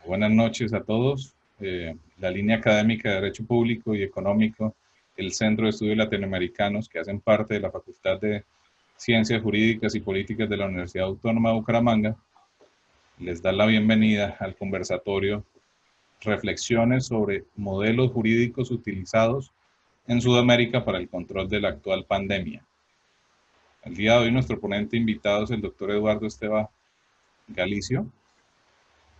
Buenas noches a todos. La línea académica de Derecho Público y Económico, el Centro de Estudios Latinoamericanos, que hacen parte de la Facultad de Ciencias Jurídicas y Políticas de la Universidad Autónoma de Bucaramanga, les da la bienvenida al conversatorio Reflexiones sobre modelos jurídicos utilizados en Sudamérica para el control de la actual pandemia. El día de hoy nuestro ponente invitado es el doctor Eduardo Esteban Galicio,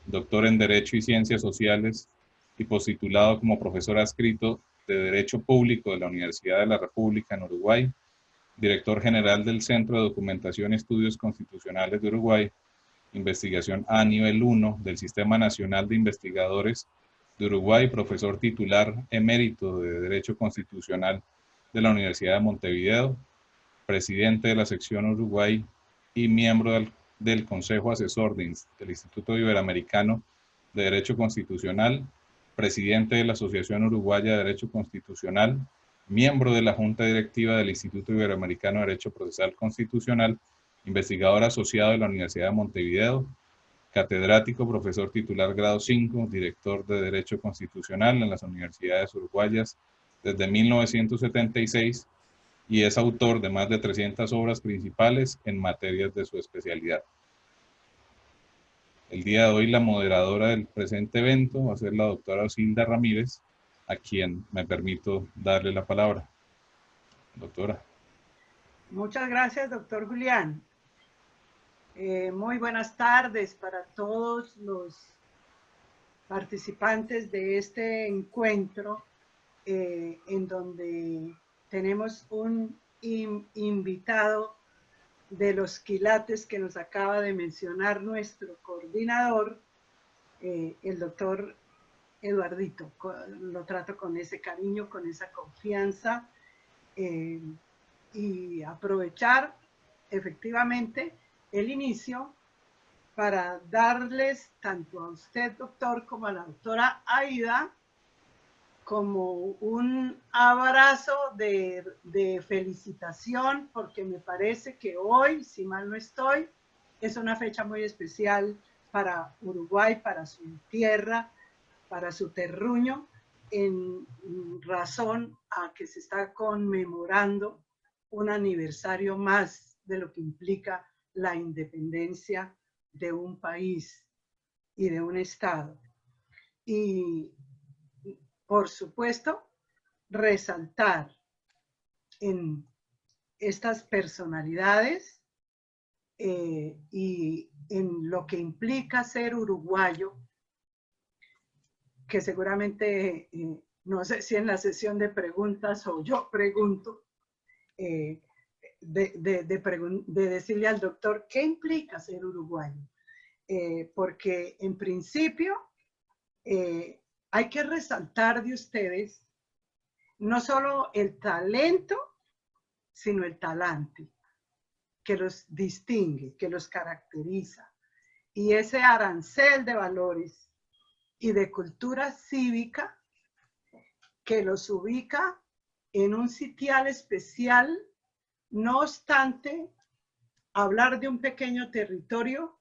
doctor en Derecho y Ciencias Sociales y postitulado como profesor adscrito de Derecho Público de la Universidad de la República en Uruguay, director general del Centro de Documentación y Estudios Constitucionales de Uruguay, investigación A nivel 1 del Sistema Nacional de Investigadores de Uruguay, profesor titular emérito de Derecho Constitucional de la Universidad de Montevideo, presidente de la sección Uruguay y miembro del Consejo Asesor del Instituto Iberoamericano de Derecho Constitucional, presidente de la Asociación Uruguaya de Derecho Constitucional, miembro de la Junta Directiva del Instituto Iberoamericano de Derecho Procesal Constitucional, investigador asociado de la Universidad de Montevideo, catedrático, profesor titular grado 5, director de Derecho Constitucional en las universidades uruguayas desde 1976 y es autor de más de 300 obras principales en materias de su especialidad. El día de hoy la moderadora del presente evento va a ser la doctora Osilda Ramírez, a quien me permito darle la palabra. Doctora. Muchas gracias, doctor Julián. Muy buenas tardes para todos los participantes de este encuentro en donde tenemos un invitado de los quilates que nos acaba de mencionar nuestro coordinador, el doctor Eduardito. Lo trato con ese cariño, con esa confianza y aprovechar efectivamente el inicio para darles tanto a usted, doctor, como a la doctora Aida, como un abrazo de felicitación, porque me parece que hoy, si mal no estoy, es una fecha muy especial para Uruguay, para su tierra, para su terruño, en razón a que se está conmemorando un aniversario más de lo que implica la independencia de un país y de un estado. Y por supuesto, resaltar en estas personalidades y en lo que implica ser uruguayo, que seguramente, no sé si en la sesión de preguntas o yo pregunto, de decirle al doctor, ¿qué implica ser uruguayo? Porque en principio hay que resaltar de ustedes no solo el talento, sino el talante que los distingue, que los caracteriza. Y ese arancel de valores y de cultura cívica que los ubica en un sitial especial, no obstante hablar de un pequeño territorio,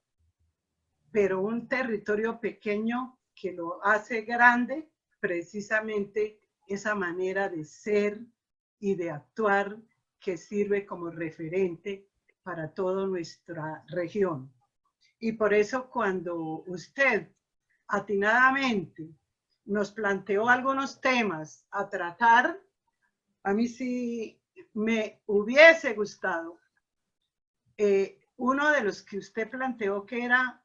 pero un territorio pequeño que lo hace grande, precisamente esa manera de ser y de actuar que sirve como referente para toda nuestra región. Y por eso cuando usted atinadamente nos planteó algunos temas a tratar, a mí sí me hubiese gustado uno de los que usted planteó, que era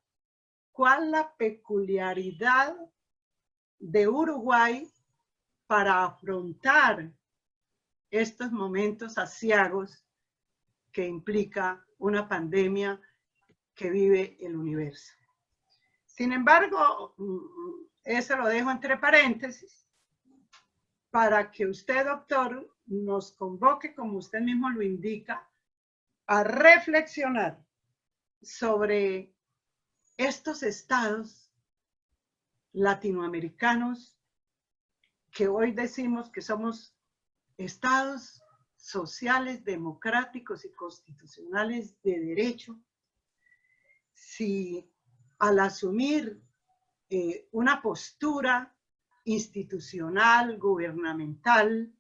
¿cuál la peculiaridad de Uruguay para afrontar estos momentos aciagos que implica una pandemia que vive el universo? Sin embargo, eso lo dejo entre paréntesis para que usted, doctor, nos convoque, como usted mismo lo indica, a reflexionar sobre estos estados latinoamericanos que hoy decimos que somos estados sociales, democráticos y constitucionales de derecho, si al asumir una postura institucional, gubernamental,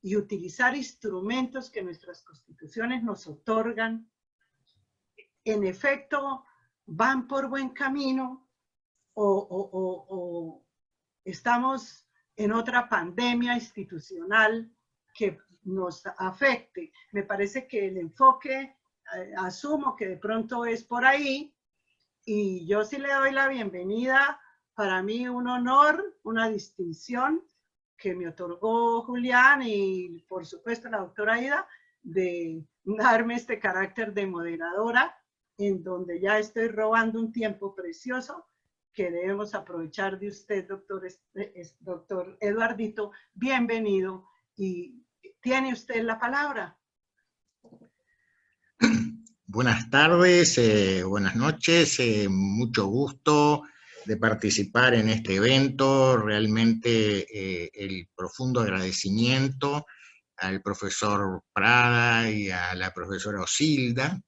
y utilizar instrumentos que nuestras constituciones nos otorgan, en efecto, van por buen camino o estamos en otra pandemia institucional que nos afecte. Me parece que el enfoque, asumo que de pronto es por ahí, y yo sí le doy la bienvenida. Para mí un honor, una distinción que me otorgó Julián y por supuesto la doctora Aida, de darme este carácter de moderadora, en donde ya estoy robando un tiempo precioso que debemos aprovechar de usted, doctor Eduardito. Bienvenido y tiene usted la palabra. Buenas tardes, buenas noches, mucho gusto de participar en este evento. Realmente el profundo agradecimiento al profesor Prada y a la profesora Osilda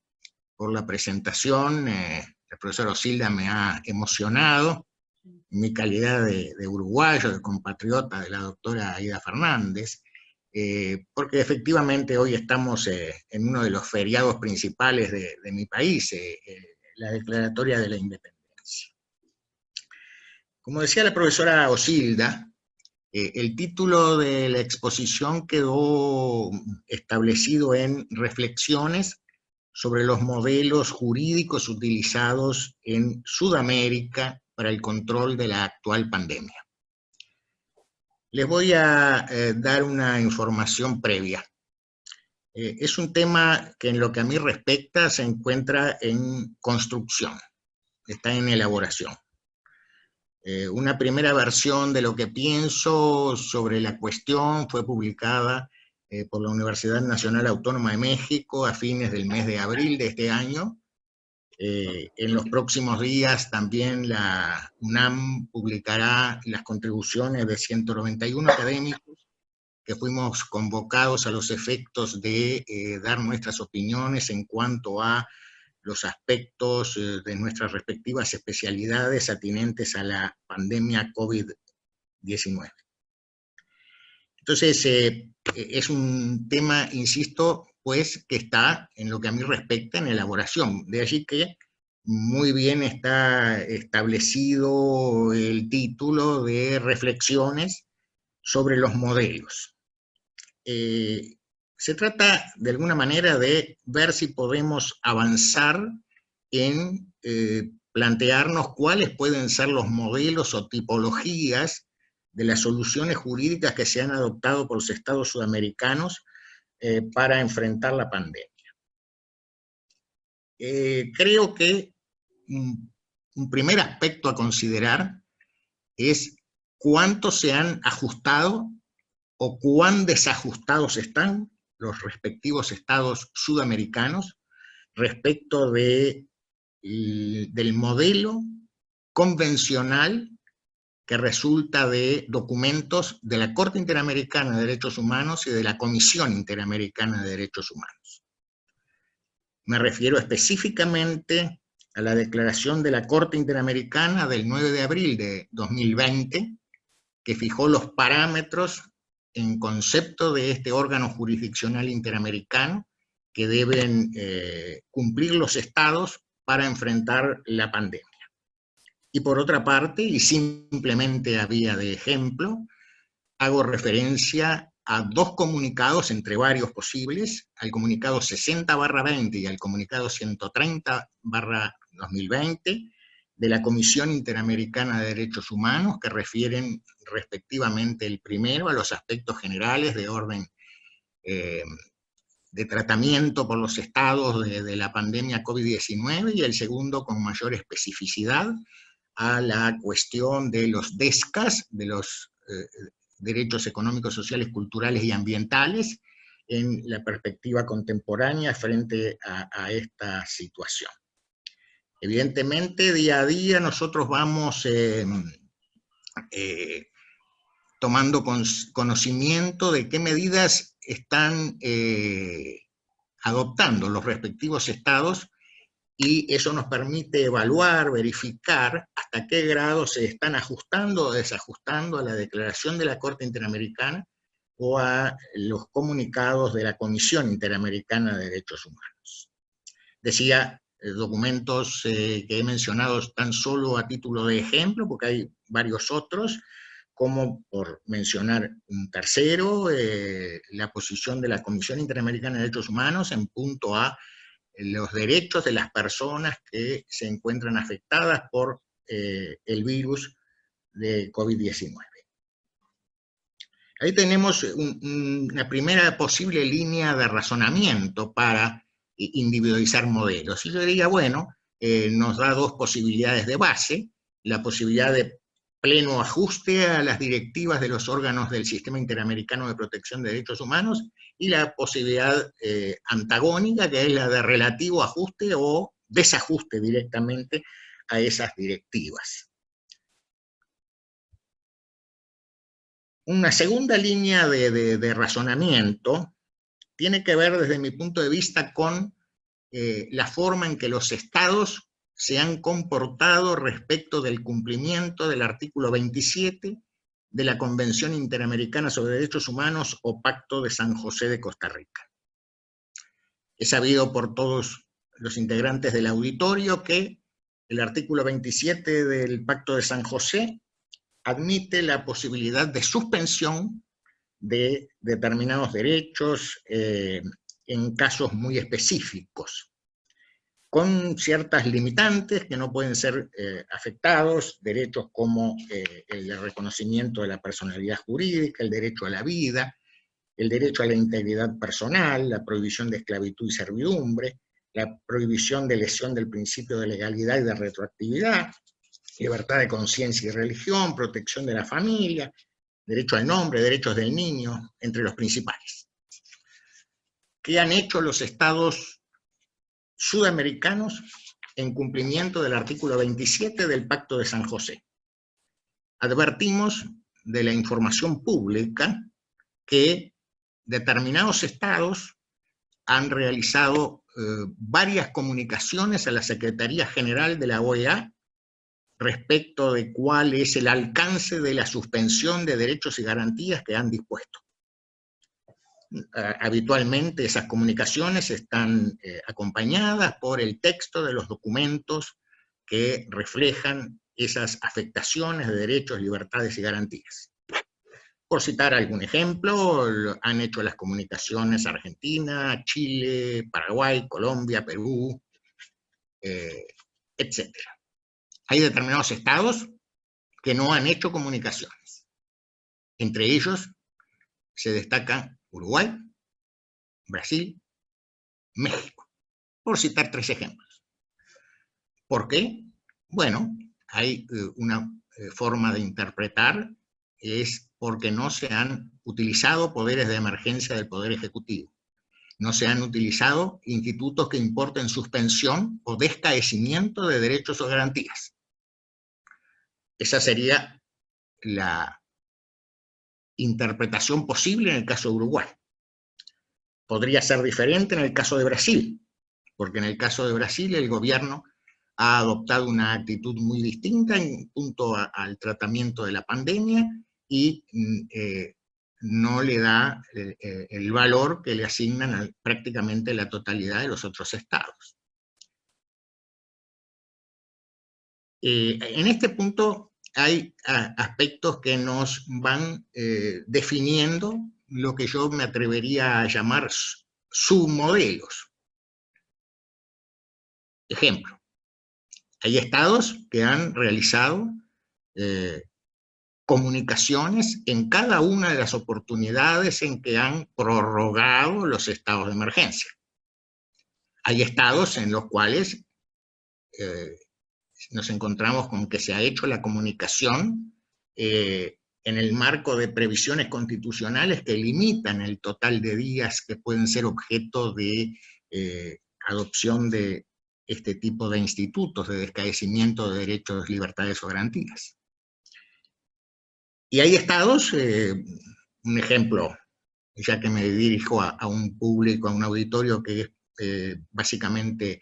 por la presentación. La profesora Osilda me ha emocionado en mi calidad de uruguayo, de compatriota de la doctora Aida Fernández, porque efectivamente hoy estamos en uno de los feriados principales de mi país, la declaratoria de la independencia. Como decía la profesora Osilda, el título de la exposición quedó establecido en Reflexiones sobre los modelos jurídicos utilizados en Sudamérica para el control de la actual pandemia. Les voy a dar una información previa. Es un tema que en lo que a mí respecta se encuentra en construcción, está en elaboración. Una primera versión de lo que pienso sobre la cuestión fue publicada por la Universidad Nacional Autónoma de México a fines del mes de abril de este año. En los próximos días también la UNAM publicará las contribuciones de 191 académicos que fuimos convocados a los efectos de dar nuestras opiniones en cuanto a los aspectos de nuestras respectivas especialidades atinentes a la pandemia COVID-19. Entonces, es un tema, insisto, pues, que está, en lo que a mí respecta, en elaboración. De allí que muy bien está establecido el título de Reflexiones sobre los modelos. Se trata, de alguna manera, de ver si podemos avanzar en plantearnos cuáles pueden ser los modelos o tipologías de las soluciones jurídicas que se han adoptado por los estados sudamericanos para enfrentar la pandemia. Creo que un primer aspecto a considerar es cuánto se han ajustado o cuán desajustados están los respectivos estados sudamericanos respecto del modelo convencional que resulta de documentos de la Corte Interamericana de Derechos Humanos y de la Comisión Interamericana de Derechos Humanos. Me refiero específicamente a la declaración de la Corte Interamericana del 9 de abril de 2020, que fijó los parámetros en concepto de este órgano jurisdiccional interamericano que deben cumplir los estados para enfrentar la pandemia. Y por otra parte, y simplemente a vía de ejemplo, hago referencia a dos comunicados entre varios posibles, al comunicado 60/20 y al comunicado 130/2020 de la Comisión Interamericana de Derechos Humanos, que refieren respectivamente el primero a los aspectos generales de orden de tratamiento por los estados de la pandemia COVID-19 y el segundo con mayor especificidad a la cuestión de los DESCAS, de los derechos económicos, sociales, culturales y ambientales, en la perspectiva contemporánea frente a esta situación. Evidentemente, día a día nosotros vamos tomando conocimiento de qué medidas están adoptando los respectivos estados y eso nos permite evaluar, verificar hasta qué grado se están ajustando o desajustando a la declaración de la Corte Interamericana o a los comunicados de la Comisión Interamericana de Derechos Humanos. Decía, documentos que he mencionado tan solo a título de ejemplo, porque hay varios otros, como por mencionar un tercero, la posición de la Comisión Interamericana de Derechos Humanos en punto a los derechos de las personas que se encuentran afectadas por el virus de COVID-19. Ahí tenemos una primera posible línea de razonamiento para individualizar modelos. Y yo diría, bueno, nos da dos posibilidades de base, la posibilidad de pleno ajuste a las directivas de los órganos del Sistema Interamericano de Protección de Derechos Humanos y la posibilidad antagónica, que es la de relativo ajuste o desajuste directamente a esas directivas. Una segunda línea de razonamiento tiene que ver, desde mi punto de vista, con la forma en que los estados se han comportado respecto del cumplimiento del artículo 27 de la Convención Interamericana sobre Derechos Humanos o Pacto de San José de Costa Rica. Es sabido por todos los integrantes del auditorio que el artículo 27 del Pacto de San José admite la posibilidad de suspensión de determinados derechos en casos muy específicos, con ciertas limitantes que no pueden ser afectados, derechos como el reconocimiento de la personalidad jurídica, el derecho a la vida, el derecho a la integridad personal, la prohibición de esclavitud y servidumbre, la prohibición de lesión del principio de legalidad y de retroactividad, libertad de conciencia y religión, protección de la familia, derecho al nombre, derechos del niño, entre los principales. ¿Qué han hecho los estados sudamericanos en cumplimiento del artículo 27 del Pacto de San José? Advertimos de la información pública que determinados estados han realizado varias comunicaciones a la Secretaría General de la OEA respecto de cuál es el alcance de la suspensión de derechos y garantías que han dispuesto. Habitualmente esas comunicaciones están acompañadas por el texto de los documentos que reflejan esas afectaciones de derechos, libertades y garantías. Por citar algún ejemplo, han hecho las comunicaciones Argentina, Chile, Paraguay, Colombia, Perú, etc. Hay determinados estados que no han hecho comunicaciones. Entre ellos se destacan Uruguay, Brasil, México, por citar tres ejemplos. ¿Por qué? Bueno, hay una forma de interpretar, es porque no se han utilizado poderes de emergencia del Poder Ejecutivo. No se han utilizado institutos que importen suspensión o descaecimiento de derechos o garantías. Esa sería la interpretación posible en el caso de Uruguay. Podría ser diferente en el caso de Brasil, porque en el caso de Brasil el gobierno ha adoptado una actitud muy distinta en punto al tratamiento de la pandemia y no le da el valor que le asignan a prácticamente la totalidad de los otros estados. En este punto hay aspectos que nos van definiendo lo que yo me atrevería a llamar submodelos. Ejemplo, hay estados que han realizado comunicaciones en cada una de las oportunidades en que han prorrogado los estados de emergencia. Hay estados en los cuales nos encontramos con que se ha hecho la comunicación en el marco de previsiones constitucionales que limitan el total de días que pueden ser objeto de adopción de este tipo de institutos de descaecimiento de derechos, libertades o garantías. Y hay estados, un ejemplo, ya que me dirijo a un público, a un auditorio que es básicamente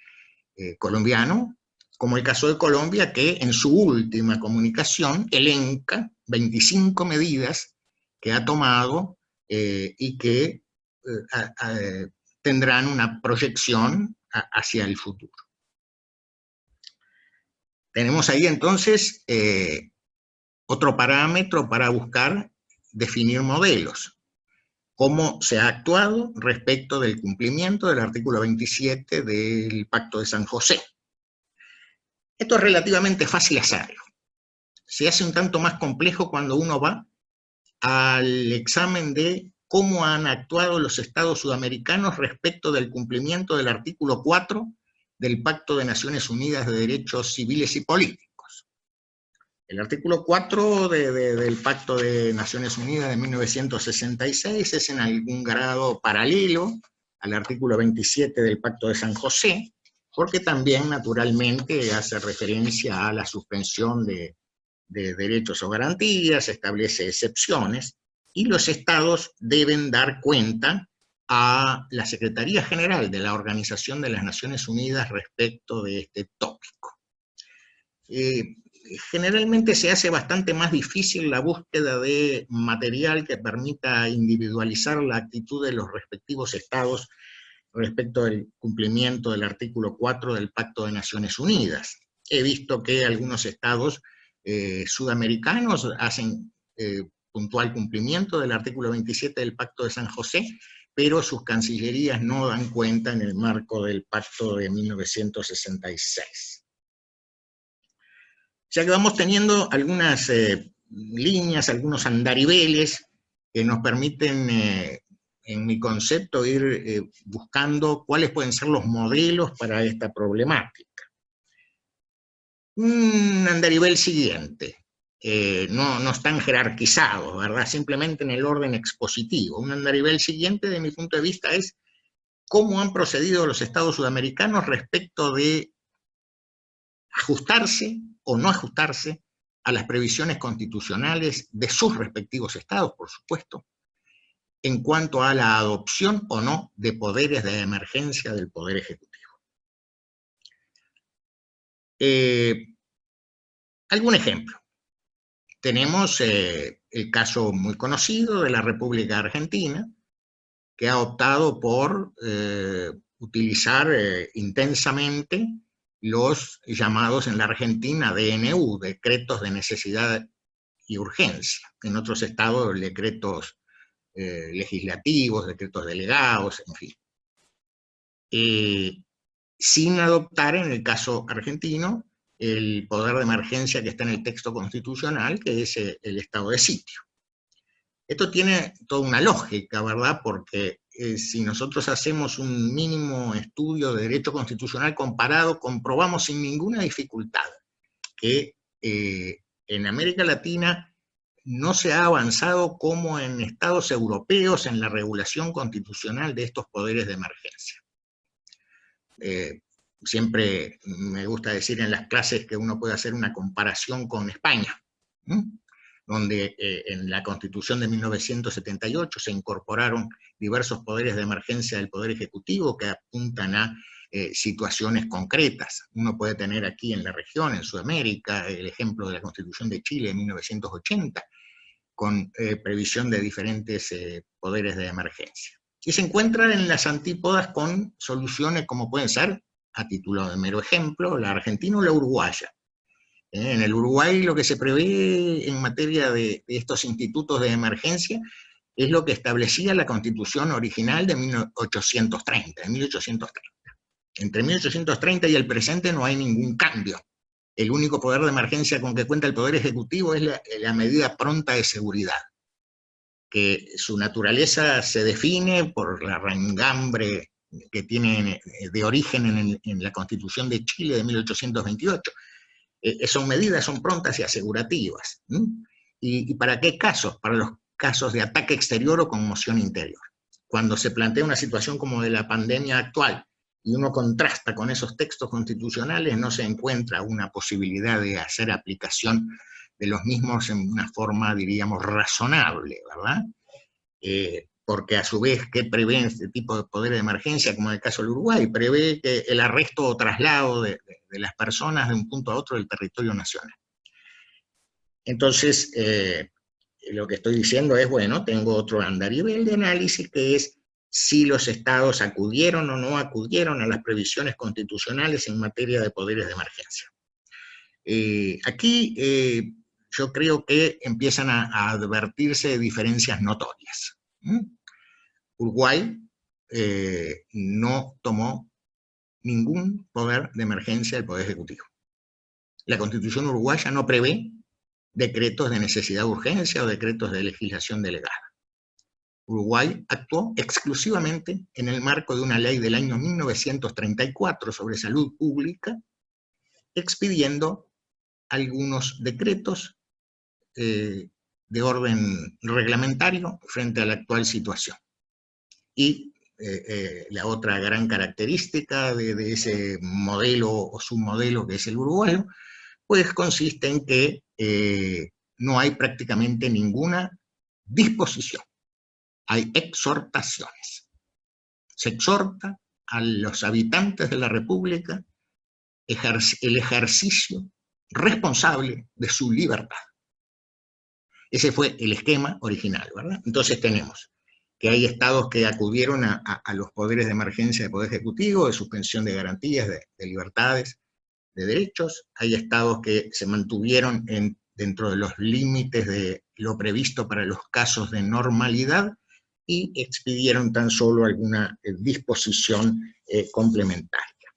colombiano, como el caso de Colombia, que en su última comunicación elenca 25 medidas que ha tomado y que tendrán una proyección hacia el futuro. Tenemos ahí entonces otro parámetro para buscar definir modelos. Cómo se ha actuado respecto del cumplimiento del artículo 27 del Pacto de San José. Esto es relativamente fácil hacerlo. Se hace un tanto más complejo cuando uno va al examen de cómo han actuado los estados sudamericanos respecto del cumplimiento del artículo 4 del Pacto de Naciones Unidas de Derechos Civiles y Políticos. El artículo 4 del Pacto de Naciones Unidas de 1966 es en algún grado paralelo al artículo 27 del Pacto de San José, porque también naturalmente hace referencia a la suspensión de derechos o garantías, establece excepciones, y los estados deben dar cuenta a la Secretaría General de la Organización de las Naciones Unidas respecto de este tópico. Generalmente se hace bastante más difícil la búsqueda de material que permita individualizar la actitud de los respectivos estados respecto del cumplimiento del artículo 4 del Pacto de Naciones Unidas. He visto que algunos estados sudamericanos hacen puntual cumplimiento del artículo 27 del Pacto de San José, pero sus cancillerías no dan cuenta en el marco del Pacto de 1966. Ya que vamos teniendo algunas líneas, algunos andariveles que nos permiten, en mi concepto, ir buscando cuáles pueden ser los modelos para esta problemática. Un andarivel siguiente, no están jerarquizados, ¿verdad? Simplemente en el orden expositivo. Un andarivel siguiente, de mi punto de vista, es cómo han procedido los estados sudamericanos respecto de ajustarse o no ajustarse a las previsiones constitucionales de sus respectivos estados, por supuesto, en cuanto a la adopción o no de poderes de emergencia del Poder Ejecutivo. Algún ejemplo. Tenemos el caso muy conocido de la República Argentina, que ha optado por utilizar intensamente los llamados en la Argentina DNU, decretos de necesidad y urgencia. En otros estados, decretos legislativos, decretos delegados, en fin. Sin adoptar, en el caso argentino, el poder de emergencia que está en el texto constitucional, que es el estado de sitio. Esto tiene toda una lógica, ¿verdad? Porque si nosotros hacemos un mínimo estudio de derecho constitucional comparado, comprobamos sin ninguna dificultad que en América Latina no se ha avanzado como en estados europeos en la regulación constitucional de estos poderes de emergencia. Siempre me gusta decir en las clases que uno puede hacer una comparación con España, donde en la Constitución de 1978 se incorporaron diversos poderes de emergencia del Poder Ejecutivo que apuntan a situaciones concretas. Uno puede tener aquí en la región, en Sudamérica, el ejemplo de la Constitución de Chile de 1980, con previsión de diferentes poderes de emergencia. Y se encuentran en las antípodas con soluciones como pueden ser, a título de mero ejemplo, la argentina o la uruguaya. En el Uruguay lo que se prevé en materia de estos institutos de emergencia es lo que establecía la Constitución original de 1830, Entre 1830 y el presente no hay ningún cambio. El único poder de emergencia con que cuenta el Poder Ejecutivo es la medida pronta de seguridad, que su naturaleza se define por la raigambre que tiene de origen en la Constitución de Chile de 1828. Son medidas, son prontas y asegurativas. ¿Y para qué casos? Para los casos de ataque exterior o conmoción interior. Cuando se plantea una situación como de la pandemia actual y uno contrasta con esos textos constitucionales, no se encuentra una posibilidad de hacer aplicación de los mismos en una forma, diríamos, razonable, ¿verdad? porque a su vez, ¿qué prevé este tipo de poder de emergencia, como en el caso del Uruguay? Prevé que el arresto o traslado de las personas de un punto a otro del territorio nacional. Entonces, lo que estoy diciendo es, bueno, tengo otro andarivel de análisis, que es si los estados acudieron o no acudieron a las previsiones constitucionales en materia de poderes de emergencia. Aquí yo creo que empiezan a advertirse diferencias notorias. Uruguay no tomó ningún poder de emergencia del Poder Ejecutivo. La Constitución uruguaya no prevé decretos de necesidad de urgencia o decretos de legislación delegada. Uruguay actuó exclusivamente en el marco de una ley del año 1934 sobre salud pública, expidiendo algunos decretos de orden reglamentario frente a la actual situación. Y la otra gran característica de ese modelo o submodelo que es el uruguayo, pues consiste en que no hay prácticamente ninguna disposición, hay exhortaciones. Se exhorta a los habitantes de la República el ejercicio responsable de su libertad. Ese fue el esquema original, ¿verdad? Entonces tenemos que hay estados que acudieron a los poderes de emergencia del Poder Ejecutivo, de suspensión de garantías, de libertades, de derechos. Hay estados que se mantuvieron dentro de los límites de lo previsto para los casos de normalidad y expidieron tan solo alguna disposición complementaria.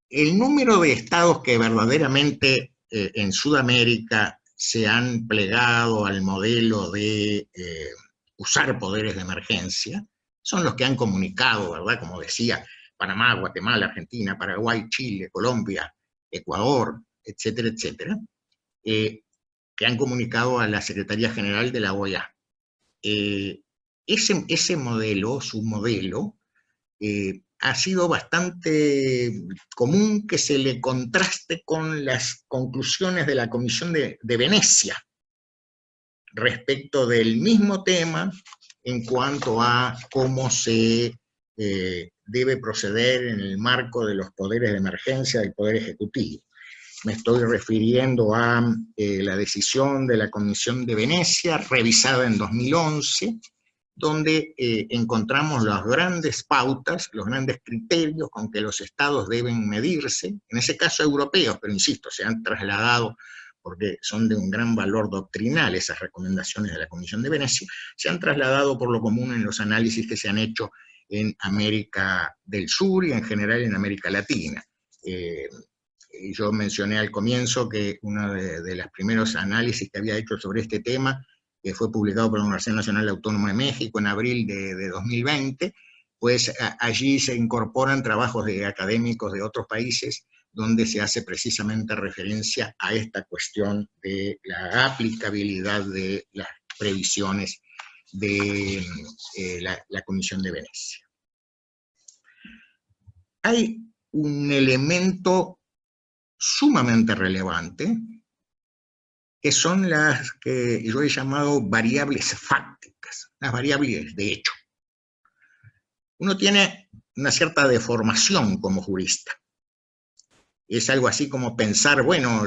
El número de estados que verdaderamente en Sudamérica se han plegado al modelo de usar poderes de emergencia son los que han comunicado, ¿verdad? Como decía, Panamá, Guatemala, Argentina, Paraguay, Chile, Colombia, Ecuador, etcétera, etcétera, que han comunicado a la Secretaría General de la OEA. Ese modelo, su modelo, ha sido bastante común que se le contraste con las conclusiones de la Comisión de Venecia respecto del mismo tema en cuanto a cómo se debe proceder en el marco de los poderes de emergencia del Poder Ejecutivo. Me estoy refiriendo a la decisión de la Comisión de Venecia, revisada en 2011, donde encontramos las grandes pautas, los grandes criterios con que los estados deben medirse, en ese caso europeos, pero insisto, se han trasladado, porque son de un gran valor doctrinal esas recomendaciones de la Comisión de Venecia, se han trasladado por lo común en los análisis que se han hecho en América del Sur y en general en América Latina. Yo mencioné al comienzo que uno de los primeros análisis que había hecho sobre este tema, que fue publicado por la Universidad Nacional Autónoma de México en abril de 2020, pues allí se incorporan trabajos de académicos de otros países donde se hace precisamente referencia a esta cuestión de la aplicabilidad de las previsiones de la Comisión de Venecia. Hay un elemento sumamente relevante, que son las que yo he llamado variables fácticas, las variables de hecho. Uno tiene una cierta deformación como jurista. Es algo así como pensar, bueno,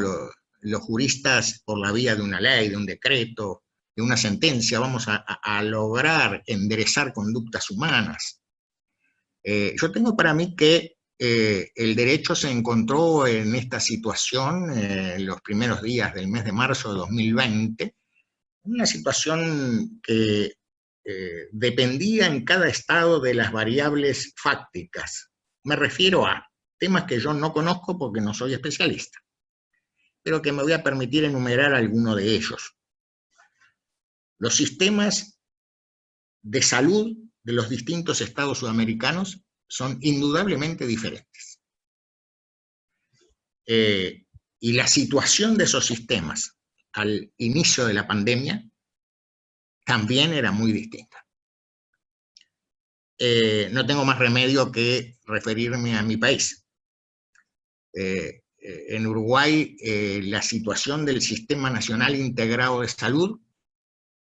los juristas por la vía de una ley, de un decreto, de una sentencia, vamos a lograr enderezar conductas humanas. Yo tengo para mí que el derecho se encontró en esta situación en los primeros días del mes de marzo de 2020, una situación que dependía en cada estado de las variables fácticas. Me refiero a temas que yo no conozco porque no soy especialista, pero que me voy a permitir enumerar alguno de ellos. Los sistemas de salud de los distintos estados sudamericanos son indudablemente diferentes. Y la situación de esos sistemas al inicio de la pandemia también era muy distinta. No tengo más remedio que referirme a mi país. En Uruguay, la situación del Sistema Nacional Integrado de Salud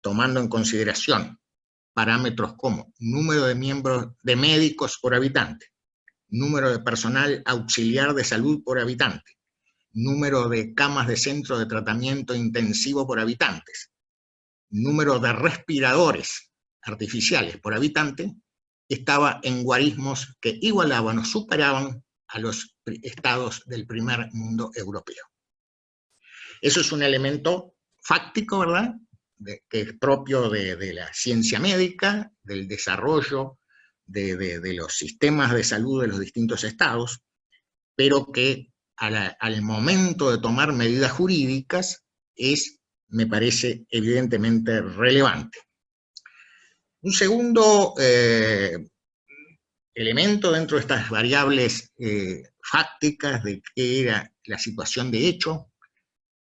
tomando en consideración parámetros como número de miembros de médicos por habitante, número de personal auxiliar de salud por habitante, número de camas de centro de tratamiento intensivo por habitantes, número de respiradores artificiales por habitante, estaba en guarismos que igualaban o superaban a los estados del primer mundo europeo. Eso es un elemento fáctico, ¿verdad?, que es propio de la ciencia médica, del desarrollo de los sistemas de salud de los distintos estados, pero que al momento de tomar medidas jurídicas me parece evidentemente relevante. Un segundo elemento dentro de estas variables fácticas de qué era la situación de hecho,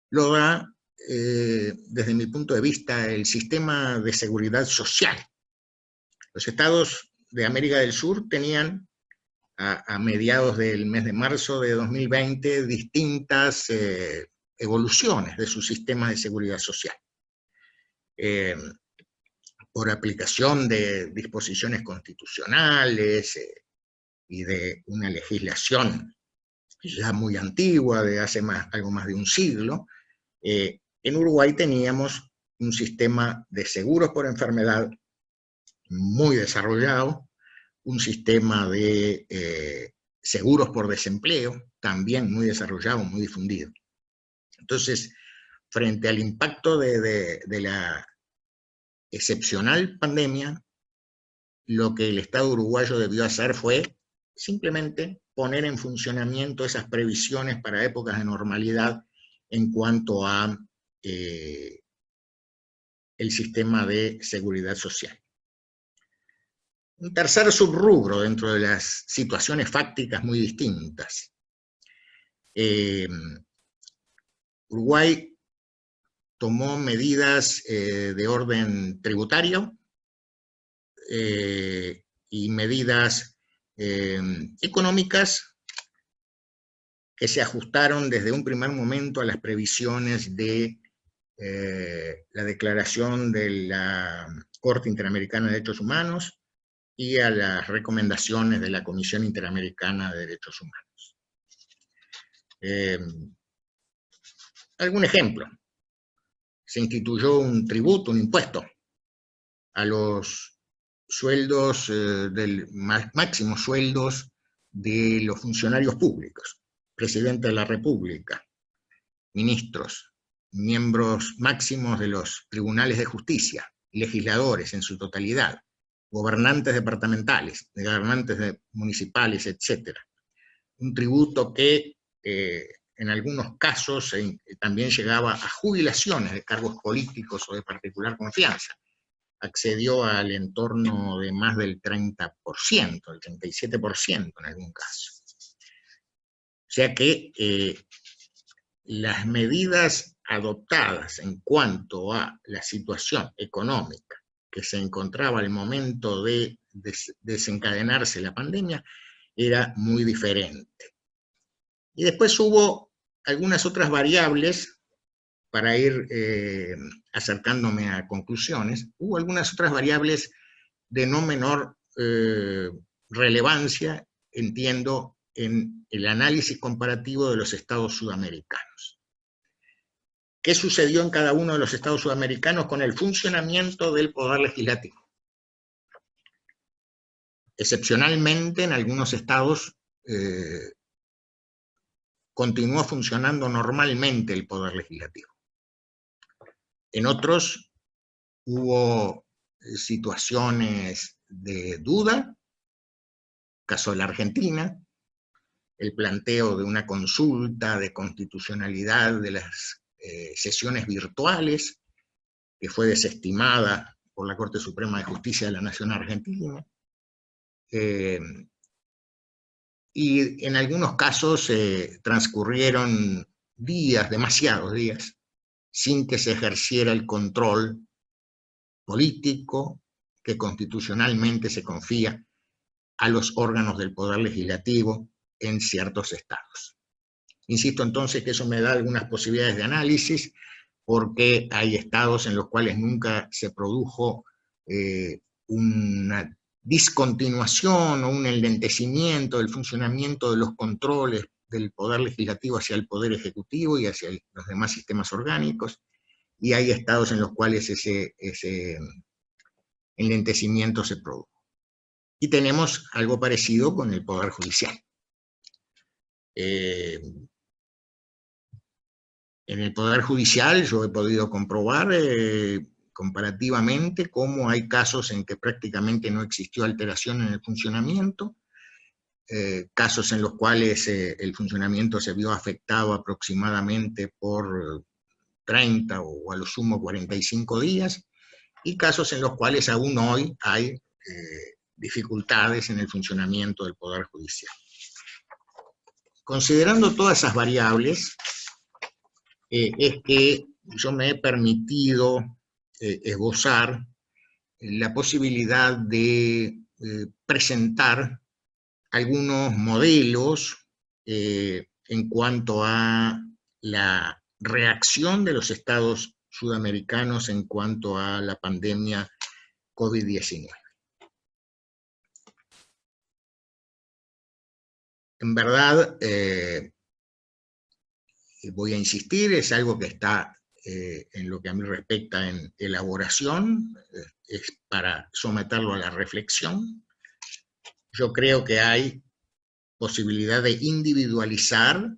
lo da, desde mi punto de vista, el sistema de seguridad social. Los estados de América del Sur tenían, a mediados del mes de marzo de 2020, distintas evoluciones de su sistema de seguridad social. Por aplicación de disposiciones constitucionales y de una legislación ya muy antigua, de hace algo más de un siglo, en Uruguay teníamos un sistema de seguros por enfermedad muy desarrollado, un sistema de seguros por desempleo también muy desarrollado, muy difundido. Entonces, frente al impacto de la excepcional pandemia, lo que el Estado uruguayo debió hacer fue simplemente poner en funcionamiento esas previsiones para épocas de normalidad en cuanto a el sistema de seguridad social. Un tercer subrubro dentro de las situaciones fácticas muy distintas. Uruguay tomó medidas de orden tributario y medidas económicas que se ajustaron desde un primer momento a las previsiones de la declaración de la Corte Interamericana de Derechos Humanos y a las recomendaciones de la Comisión Interamericana de Derechos Humanos. Algún ejemplo. Se instituyó un tributo, un impuesto, a los sueldos, máximos sueldos de los funcionarios públicos, presidente de la República, ministros, miembros máximos de los tribunales de justicia, legisladores en su totalidad, gobernantes departamentales, gobernantes municipales, etc. Un tributo que en algunos casos también llegaba a jubilaciones de cargos políticos o de particular confianza. Accedió al entorno de más del 30%, el 37% en algún caso. O sea que las medidas adoptadas en cuanto a la situación económica que se encontraba al momento de desencadenarse la pandemia era muy diferente. Y después hubo algunas otras variables, para ir acercándome a conclusiones, hubo algunas otras variables de no menor relevancia, entiendo, en el análisis comparativo de los estados sudamericanos. ¿Qué sucedió en cada uno de los estados sudamericanos con el funcionamiento del poder legislativo? Excepcionalmente, en algunos estados continuó funcionando normalmente el poder legislativo. En otros hubo situaciones de duda, caso de la Argentina, el planteo de una consulta de constitucionalidad de las sesiones virtuales, que fue desestimada por la Corte Suprema de Justicia de la Nación Argentina. Y en algunos casos transcurrieron días, demasiados días, sin que se ejerciera el control político que constitucionalmente se confía a los órganos del poder legislativo en ciertos estados. Insisto entonces que eso me da algunas posibilidades de análisis, porque hay estados en los cuales nunca se produjo una discontinuación o un enlentecimiento del funcionamiento de los controles del poder legislativo hacia el poder ejecutivo y hacia los demás sistemas orgánicos, y hay estados en los cuales ese enlentecimiento se produjo. Y tenemos algo parecido con el poder judicial. En el poder judicial yo he podido comprobar comparativamente cómo hay casos en que prácticamente no existió alteración en el funcionamiento, casos en los cuales el funcionamiento se vio afectado aproximadamente por 30 o a lo sumo 45 días, y casos en los cuales aún hoy hay dificultades en el funcionamiento del Poder Judicial. Considerando todas esas variables, es que yo me he permitido esbozar la posibilidad de presentar algunos modelos en cuanto a la reacción de los estados sudamericanos en cuanto a la pandemia COVID-19. En verdad, voy a insistir, es algo que está en lo que a mí respecta en elaboración, es para someterlo a la reflexión. Yo creo que hay posibilidad de individualizar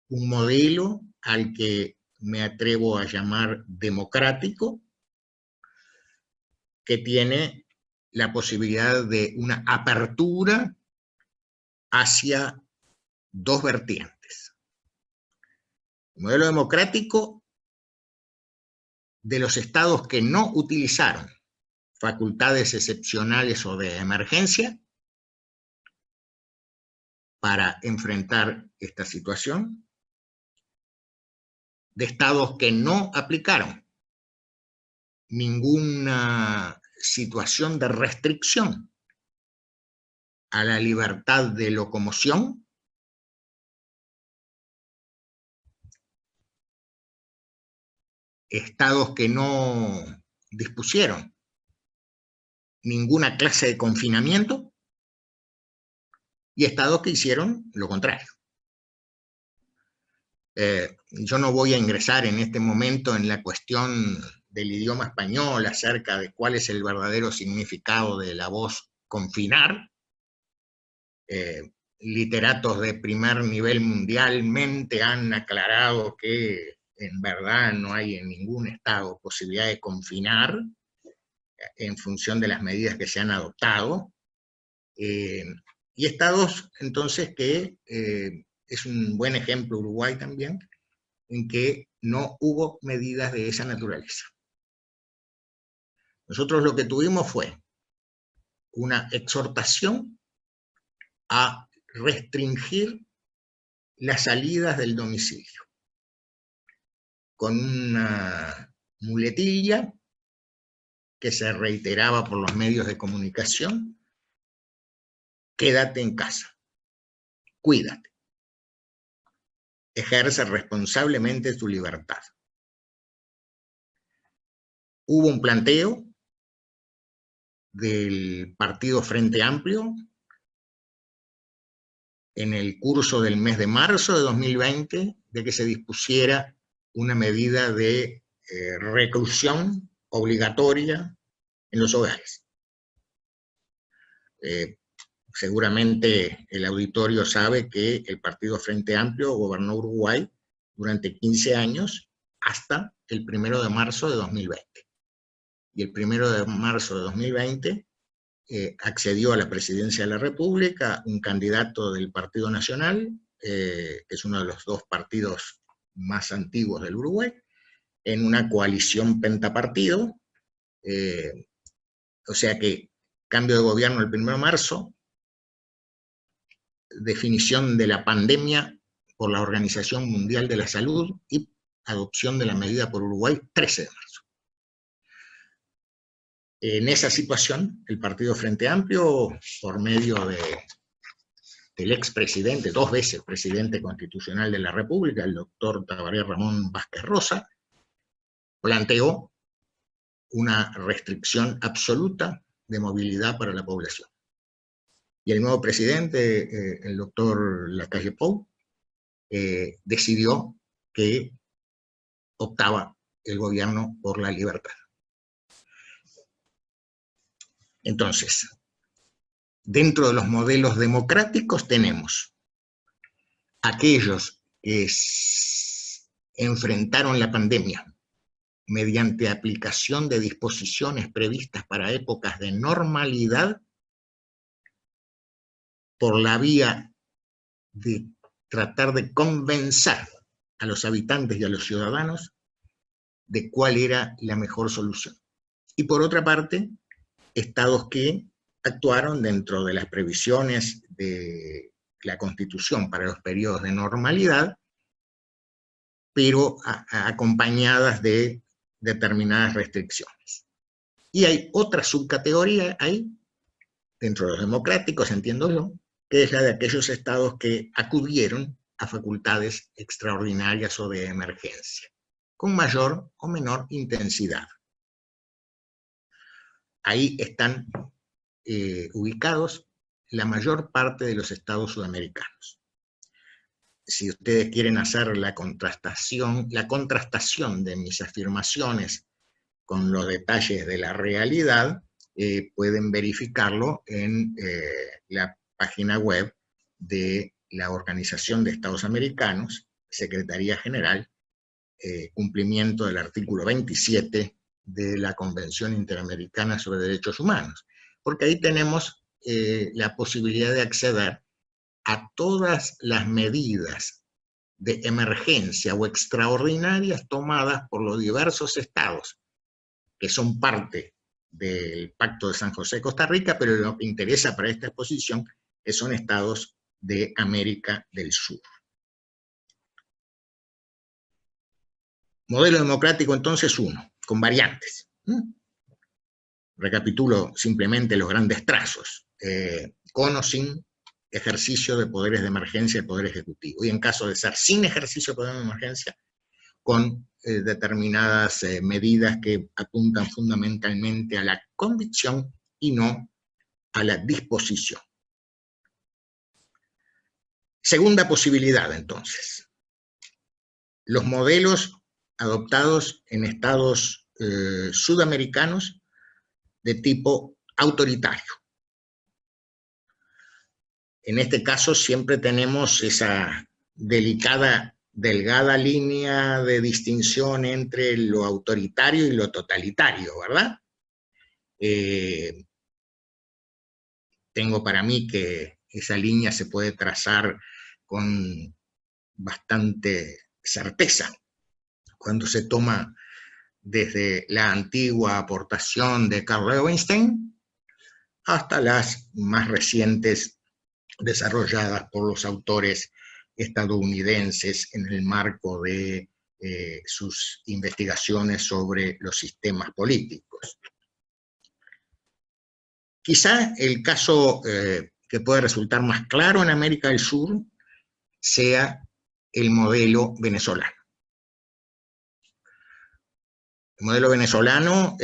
un modelo al que me atrevo a llamar democrático, que tiene la posibilidad de una apertura hacia dos vertientes. El modelo democrático de los estados que no utilizaron facultades excepcionales o de emergencia para enfrentar esta situación, de estados que no aplicaron ninguna situación de restricción a la libertad de locomoción, estados que no dispusieron ninguna clase de confinamiento y estados que hicieron lo contrario. Yo no voy a ingresar en este momento en la cuestión del idioma español acerca de cuál es el verdadero significado de la voz confinar. Literatos de primer nivel mundialmente han aclarado que en verdad no hay en ningún estado posibilidad de confinar en función de las medidas que se han adoptado. Y estados, entonces, que es un buen ejemplo Uruguay también, en que no hubo medidas de esa naturaleza. Nosotros lo que tuvimos fue una exhortación a restringir las salidas del domicilio, con una muletilla que se reiteraba por los medios de comunicación: quédate en casa, cuídate, ejerce responsablemente tu libertad. Hubo un planteo del Partido Frente Amplio en el curso del mes de marzo de 2020 de que se dispusiera una medida de reclusión obligatoria en los hogares. Seguramente el auditorio sabe que el Partido Frente Amplio gobernó Uruguay durante 15 años hasta el 1 de marzo de 2020. Y el 1 de marzo de 2020 accedió a la presidencia de la República un candidato del Partido Nacional, que es uno de los dos partidos más antiguos del Uruguay, en una coalición pentapartido. O sea que cambio de gobierno el 1 de marzo, definición de la pandemia por la Organización Mundial de la Salud y adopción de la medida por Uruguay 13 de marzo. En esa situación, el Partido Frente Amplio, por medio del expresidente, 2 veces presidente constitucional de la República, el doctor Tabaré Ramón Vázquez Rosa, planteó una restricción absoluta de movilidad para la población. Y el nuevo presidente, el doctor Lacalle Pou, decidió que optaba el gobierno por la libertad. Entonces, dentro de los modelos democráticos tenemos aquellos que enfrentaron la pandemia mediante aplicación de disposiciones previstas para épocas de normalidad por la vía de tratar de convencer a los habitantes y a los ciudadanos de cuál era la mejor solución. Y por otra parte, estados que actuaron dentro de las previsiones de la Constitución para los periodos de normalidad, pero acompañadas de determinadas restricciones. Y hay otra subcategoría ahí, dentro de los democráticos, entiendo yo, que es la de aquellos estados que acudieron a facultades extraordinarias o de emergencia, con mayor o menor intensidad. Ahí están ubicados la mayor parte de los estados sudamericanos. Si ustedes quieren hacer la contrastación de mis afirmaciones con los detalles de la realidad, pueden verificarlo en la página web de la Organización de Estados Americanos, Secretaría General, cumplimiento del artículo 27 de la Convención Interamericana sobre Derechos Humanos, porque ahí tenemos la posibilidad de acceder a todas las medidas de emergencia o extraordinarias tomadas por los diversos estados que son parte del Pacto de San José de Costa Rica, pero lo que interesa para esta exposición que son estados de América del Sur. Modelo democrático entonces 1, con variantes. Recapitulo simplemente los grandes trazos, con o sin ejercicio de poderes de emergencia del Poder Ejecutivo, y en caso de ser sin ejercicio de poder de emergencia, con determinadas medidas que apuntan fundamentalmente a la convicción y no a la disposición. Segunda posibilidad, entonces. Los modelos adoptados en estados sudamericanos de tipo autoritario. En este caso siempre tenemos esa delgada línea de distinción entre lo autoritario y lo totalitario, ¿verdad? Tengo para mí que esa línea se puede trazar con bastante certeza cuando se toma desde la antigua aportación de Karl Loewenstein hasta las más recientes desarrolladas por los autores estadounidenses en el marco de sus investigaciones sobre los sistemas políticos. Quizá el caso que puede resultar más claro en América del Sur sea el modelo venezolano. El modelo venezolano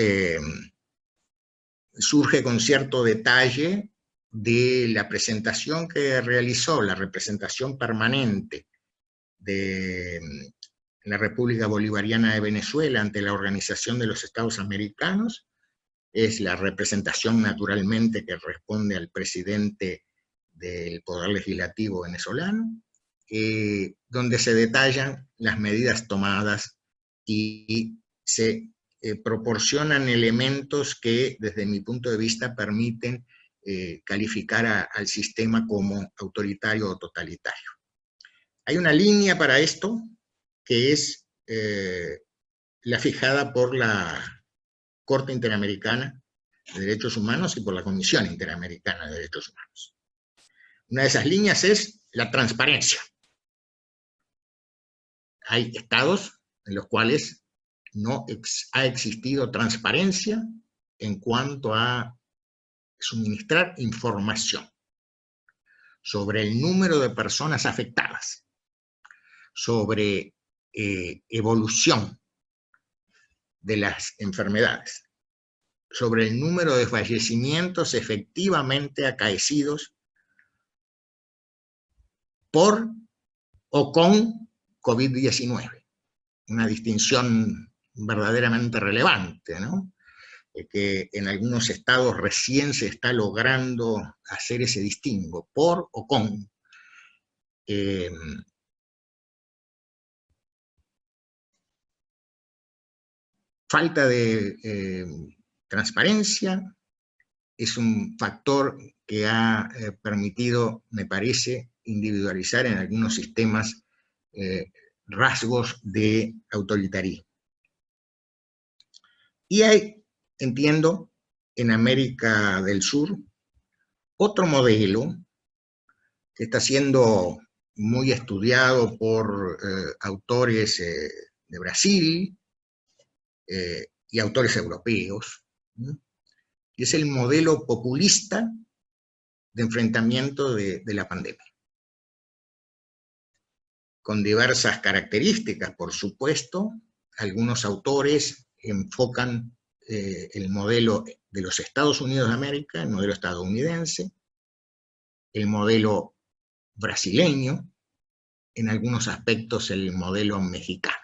surge con cierto detalle de la presentación que realizó la representación permanente de la República Bolivariana de Venezuela ante la Organización de los Estados Americanos. Es la representación naturalmente que responde al presidente del Poder Legislativo venezolano, donde se detallan las medidas tomadas y se proporcionan elementos que desde mi punto de vista permiten calificar al sistema como autoritario o totalitario. Hay una línea para esto que es la fijada por la Corte Interamericana de Derechos Humanos y por la Comisión Interamericana de Derechos Humanos. Una de esas líneas es la transparencia. Hay estados en los cuales no ha existido transparencia en cuanto a suministrar información sobre el número de personas afectadas, sobre evolución de las enfermedades, sobre el número de fallecimientos efectivamente acaecidos por o con COVID-19. Una distinción verdaderamente relevante, ¿no? Que en algunos estados recién se está logrando hacer ese distingo, por o con. Falta de transparencia es un factor que ha permitido, me parece, individualizar en algunos sistemas rasgos de autoritarismo. Y hay, entiendo, en América del Sur, otro modelo que está siendo muy estudiado por autores de Brasil y autores europeos, ¿no? Y es el modelo populista de enfrentamiento de la pandemia, con diversas características, por supuesto. Algunos autores enfocan el modelo de los Estados Unidos de América, el modelo estadounidense, el modelo brasileño, en algunos aspectos el modelo mexicano.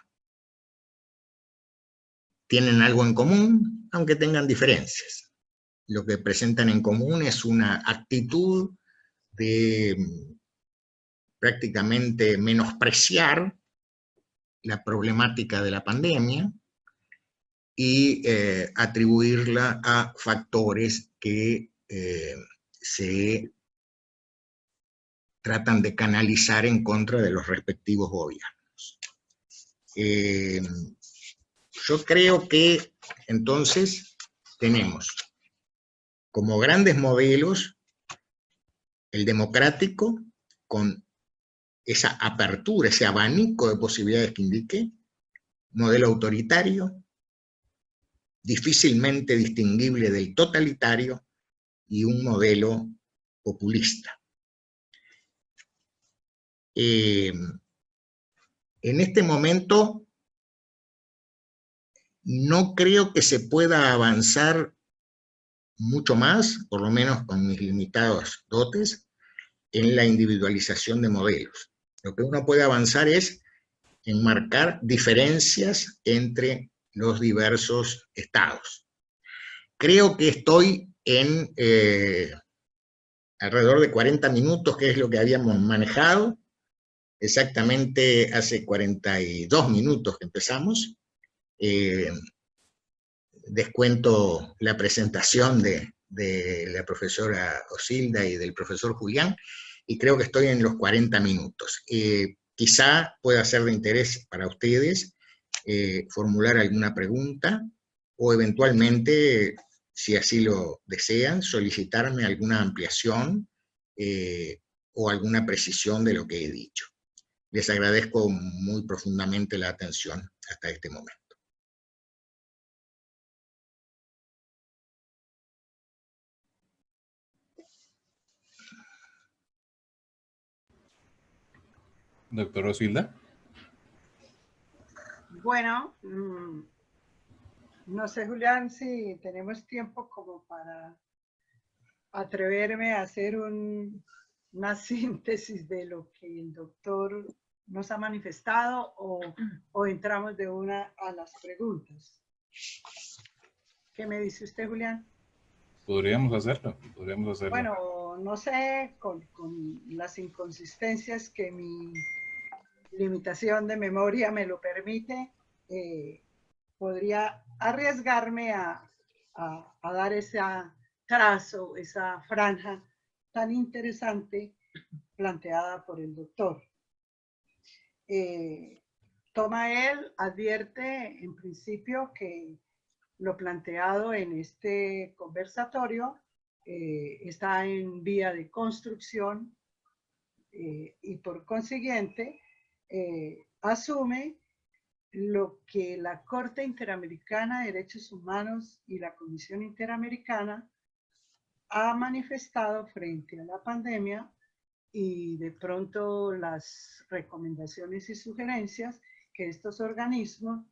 Tienen algo en común, aunque tengan diferencias. Lo que presentan en común es una actitud de prácticamente menospreciar la problemática de la pandemia y atribuirla a factores que se tratan de canalizar en contra de los respectivos gobiernos. Yo creo que entonces tenemos como grandes modelos el democrático, con esa apertura, ese abanico de posibilidades que indiqué, modelo autoritario, difícilmente distinguible del totalitario, y un modelo populista. En este momento no creo que se pueda avanzar mucho más, por lo menos con mis limitados dotes, en la individualización de modelos. Lo que uno puede avanzar es enmarcar diferencias entre los diversos estados. Creo que estoy en alrededor de 40 minutos, que es lo que habíamos manejado. Exactamente hace 42 minutos que empezamos. Descuento la presentación de la profesora Osilda y del profesor Julián, y creo que estoy en los 40 minutos. Quizá pueda ser de interés para ustedes formular alguna pregunta, o eventualmente, si así lo desean, solicitarme alguna ampliación o alguna precisión de lo que he dicho. Les agradezco muy profundamente la atención hasta este momento. Doctor Osilda. Bueno, no sé, Julián, si tenemos tiempo como para atreverme a hacer una síntesis de lo que el doctor nos ha manifestado, o entramos de una a las preguntas. ¿Qué me dice usted, Julián? Podríamos hacerlo, podríamos hacerlo. Bueno, no sé, con las inconsistencias que mi limitación de memoria me lo permite, podría arriesgarme a dar ese trazo, esa franja tan interesante planteada por el doctor. Tomael advierte en principio que lo planteado en este conversatorio está en vía de construcción, y por consiguiente asume lo que la Corte Interamericana de Derechos Humanos y la Comisión Interamericana ha manifestado frente a la pandemia, y de pronto las recomendaciones y sugerencias que estos organismos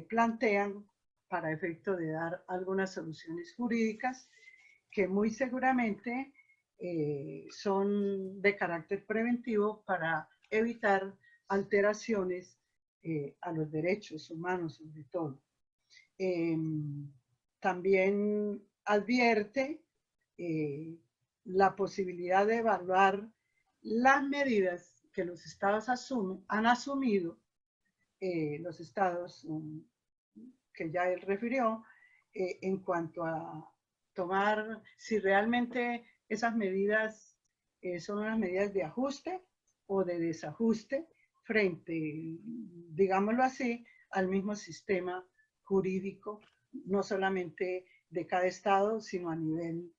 plantean para efecto de dar algunas soluciones jurídicas que muy seguramente son de carácter preventivo para evitar alteraciones a los derechos humanos sobre todo. También advierte la posibilidad de evaluar las medidas que los estados han asumido, los estados que ya él refirió, en cuanto a tomar si realmente esas medidas son unas medidas de ajuste o de desajuste frente, digámoslo así, al mismo sistema jurídico, no solamente de cada estado, sino a nivel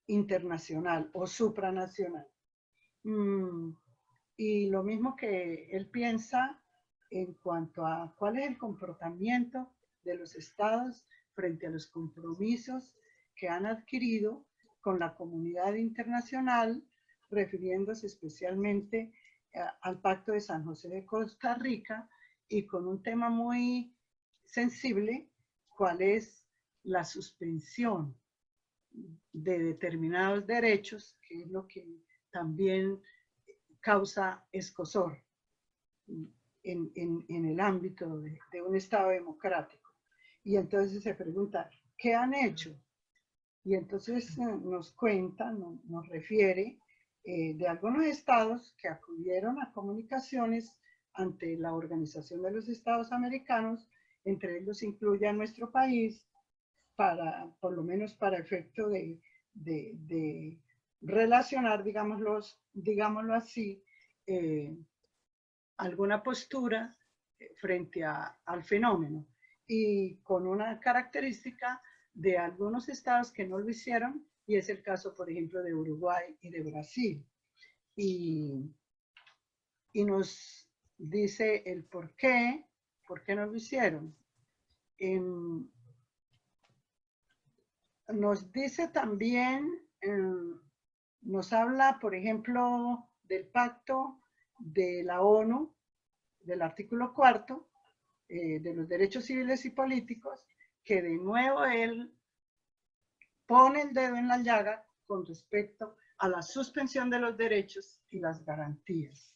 internacional o supranacional. Y lo mismo que él piensa en cuanto a cuál es el comportamiento de los estados frente a los compromisos que han adquirido con la comunidad internacional, refiriéndose especialmente al Pacto de San José de Costa Rica y con un tema muy sensible, cuál es la suspensión de determinados derechos, que es lo que también causa escozor en el ámbito de un Estado democrático. Y entonces se pregunta, ¿qué han hecho? Y entonces nos cuenta, nos refiere de algunos estados que acudieron a comunicaciones ante la Organización de los Estados Americanos, entre ellos incluye a nuestro país, por lo menos para efecto de relacionar, digámoslo así, alguna postura frente al fenómeno, y con una característica de algunos estados que no lo hicieron, y es el caso, por ejemplo, de Uruguay y de Brasil. Y nos dice el por qué no lo hicieron. Nos dice también, nos habla, por ejemplo, del pacto de la ONU, del artículo 4, de los derechos civiles y políticos, que de nuevo él pone el dedo en la llaga con respecto a la suspensión de los derechos y las garantías.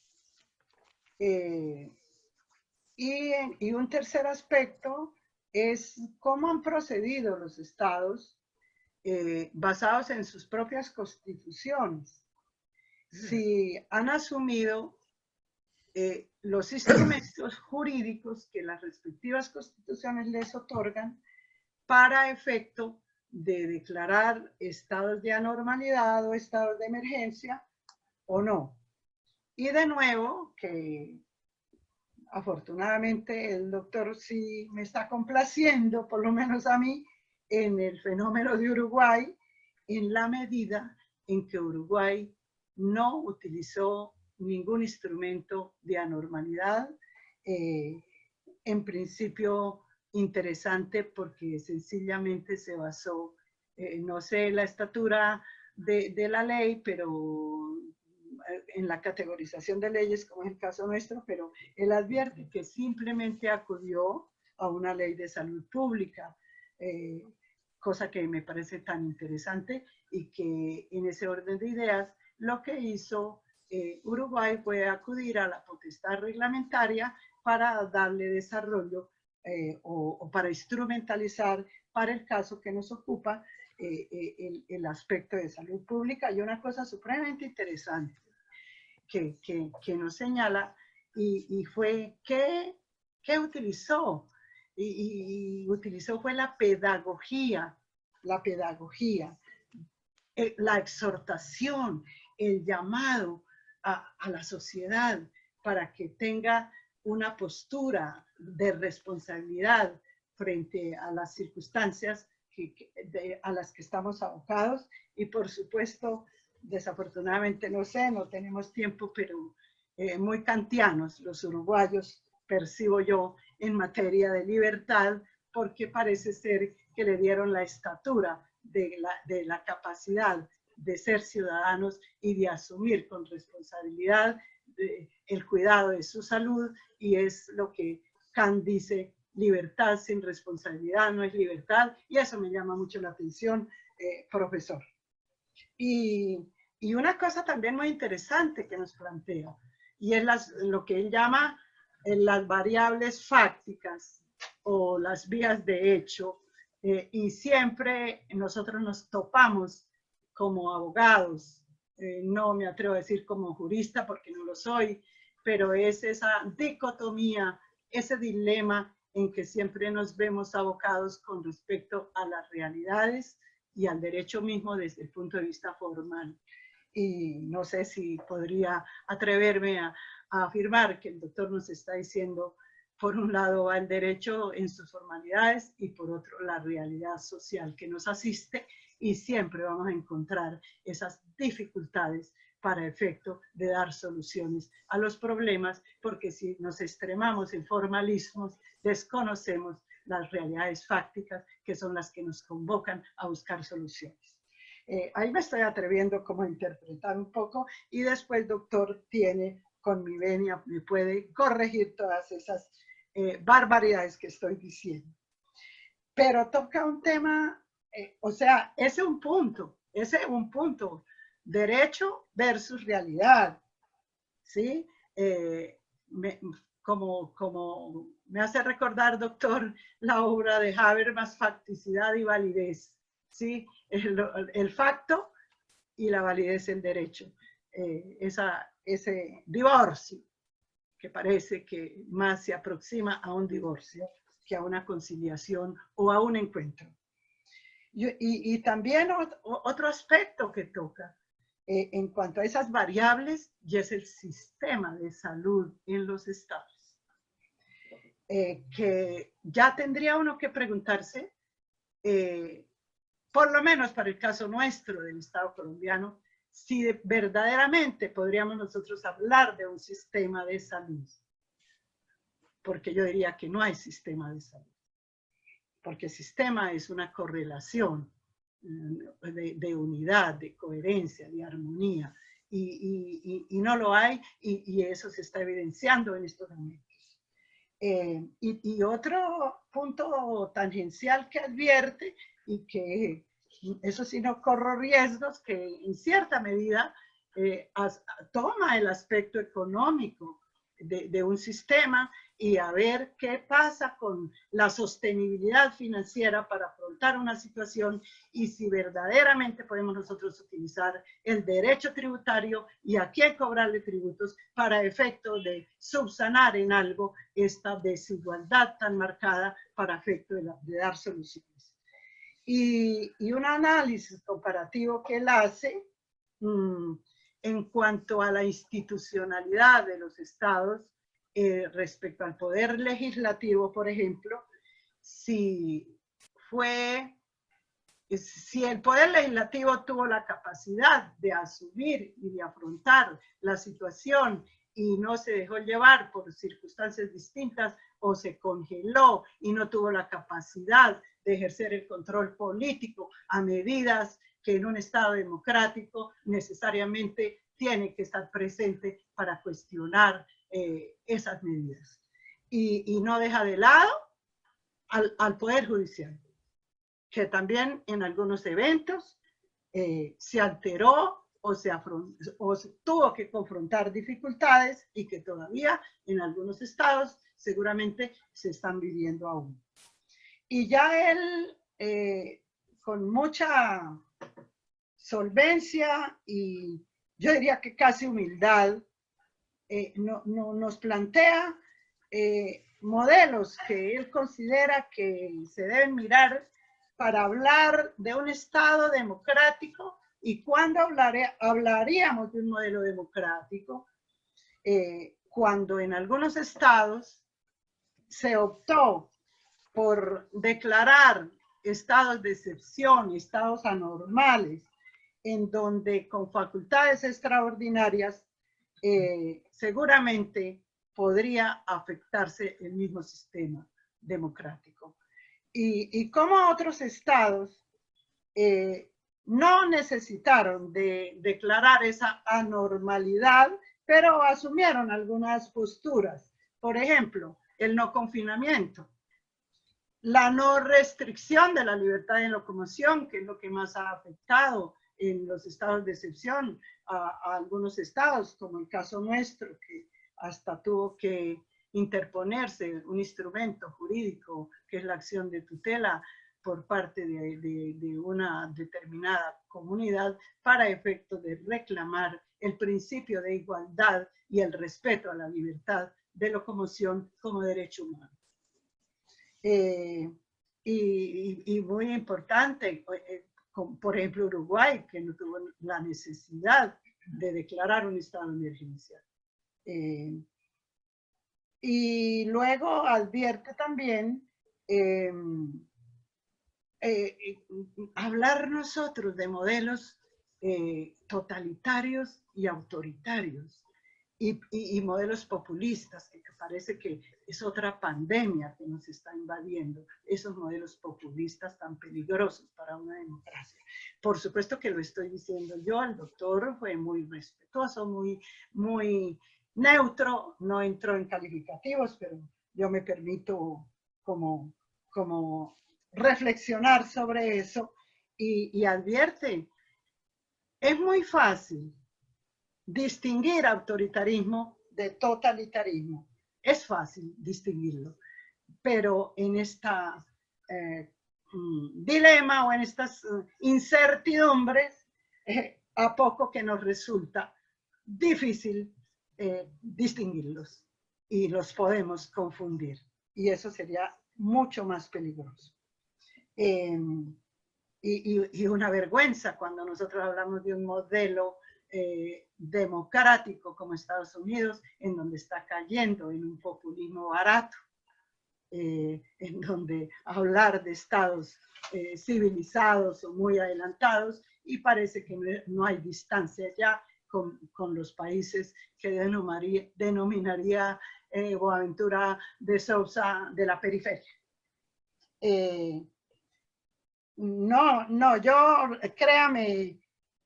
Y un tercer aspecto es cómo han procedido los estados basados en sus propias constituciones. Si han asumido los instrumentos jurídicos que las respectivas constituciones les otorgan para efecto de declarar estados de anormalidad o estados de emergencia o no. Y de nuevo, que afortunadamente el doctor sí me está complaciendo, por lo menos a mí, en el fenómeno de Uruguay, en la medida en que Uruguay no utilizó ningún instrumento de anormalidad, en principio interesante porque sencillamente se basó, no sé la estatura de la ley, pero en la categorización de leyes, como es el caso nuestro, pero él advierte que simplemente acudió a una ley de salud pública, cosa que me parece tan interesante, y que en ese orden de ideas lo que hizo Uruguay fue acudir a la potestad reglamentaria para darle desarrollo o para instrumentalizar para el caso que nos ocupa el aspecto de salud pública. Y una cosa supremamente interesante que nos señala y fue ¿qué utilizó? Y utilizó fue la pedagogía, la exhortación, el llamado a la sociedad para que tenga una postura de responsabilidad frente a las circunstancias a las que estamos abocados. Y por supuesto, desafortunadamente, no tenemos tiempo, pero muy kantianos los uruguayos, percibo yo, en materia de libertad, porque parece ser que le dieron la estatura de la capacidad de ser ciudadanos y de asumir con responsabilidad el cuidado de su salud, y es lo que Kant dice libertad sin responsabilidad no es libertad, y eso me llama mucho la atención, profesor. Y una cosa también muy interesante que nos plantea, y es lo que él llama las variables fácticas o las vías de hecho, y siempre nosotros nos topamos como abogados, no me atrevo a decir como jurista porque no lo soy, pero es esa dicotomía, ese dilema en que siempre nos vemos abocados con respecto a las realidades y al derecho mismo desde el punto de vista formal. Y no sé si podría atreverme a afirmar que el doctor nos está diciendo, por un lado va el derecho en sus formalidades y por otro la realidad social que nos asiste, y siempre vamos a encontrar esas dificultades para efecto de dar soluciones a los problemas, porque si nos extremamos en formalismos, desconocemos las realidades fácticas que son las que nos convocan a buscar soluciones. Ahí me estoy atreviendo como a interpretar un poco, y después, doctor, tiene con mi venia, me puede corregir todas esas barbaridades que estoy diciendo. Pero toca un tema, o sea, ese es un punto, derecho versus realidad, ¿sí? Como me hace recordar, doctor, la obra de Habermas, Facticidad y Validez, ¿sí? El facto y la validez del derecho. Ese divorcio que parece que más se aproxima a un divorcio que a una conciliación o a un encuentro. Y también otro aspecto que toca en cuanto a esas variables, y es el sistema de salud en los estados. Que ya tendría uno que preguntarse, por lo menos para el caso nuestro del Estado colombiano, si verdaderamente podríamos nosotros hablar de un sistema de salud. Porque yo diría que no hay sistema de salud. Porque sistema es una correlación de unidad, de coherencia, de armonía, y no lo hay, y eso se está evidenciando en estos momentos. Y otro punto tangencial que advierte, y que eso sí no corro riesgos, que en cierta medida toma el aspecto económico de un sistema, y a ver qué pasa con la sostenibilidad financiera para afrontar una situación, y si verdaderamente podemos nosotros utilizar el derecho tributario y a quién cobrarle tributos para efecto de subsanar en algo esta desigualdad tan marcada para efecto de dar soluciones. Y un análisis comparativo que él hace en cuanto a la institucionalidad de los estados respecto al poder legislativo, por ejemplo, si el poder legislativo tuvo la capacidad de asumir y de afrontar la situación y no se dejó llevar por circunstancias distintas, o se congeló y no tuvo la capacidad de ejercer el control político a medidas que en un Estado democrático necesariamente tiene que estar presente para cuestionar esas medidas. Y no deja de lado al Poder Judicial, que también en algunos eventos se alteró o se tuvo que confrontar dificultades, y que todavía en algunos estados seguramente se están viviendo aún. Y ya él, con mucha solvencia y yo diría que casi humildad, nos plantea modelos que él considera que se deben mirar para hablar de un Estado democrático. ¿Y cuándo hablaríamos de un modelo democrático? Cuando en algunos estados se optó por declarar estados de excepción, estados anormales, en donde con facultades extraordinarias seguramente podría afectarse el mismo sistema democrático. Y como otros estados no necesitaron de declarar esa anormalidad, pero asumieron algunas posturas. Por ejemplo, el no confinamiento. la no restricción de la libertad de locomoción, que es lo que más ha afectado en los estados de excepción a algunos estados, como el caso nuestro, que hasta tuvo que interponerse un instrumento jurídico, que es la acción de tutela por parte de una determinada comunidad para efectos de reclamar el principio de igualdad y el respeto a la libertad de locomoción como derecho humano. Y muy importante, por ejemplo, Uruguay, que no tuvo la necesidad de declarar un estado de emergencia. Y luego advierte también hablar nosotros de modelos totalitarios y autoritarios y modelos populistas, que parece que es otra pandemia que nos está invadiendo, esos modelos populistas tan peligrosos para una democracia. Por supuesto que lo estoy diciendo yo, el doctor fue muy respetuoso, muy neutro, no entró en calificativos, pero yo me permito como reflexionar sobre eso y advierte, es muy fácil distinguir autoritarismo de totalitarismo. Es fácil distinguirlo, pero en esta dilema o en estas incertidumbres, a poco que nos resulta difícil distinguirlos y los podemos confundir. Y eso sería mucho más peligroso. Y una vergüenza cuando nosotros hablamos de un modelo democrático como Estados Unidos, en donde está cayendo en un populismo barato, en donde hablar de estados civilizados o muy adelantados, y parece que no hay distancia ya con los países que denominaría Boaventura de Sousa de la periferia. No, yo, créame,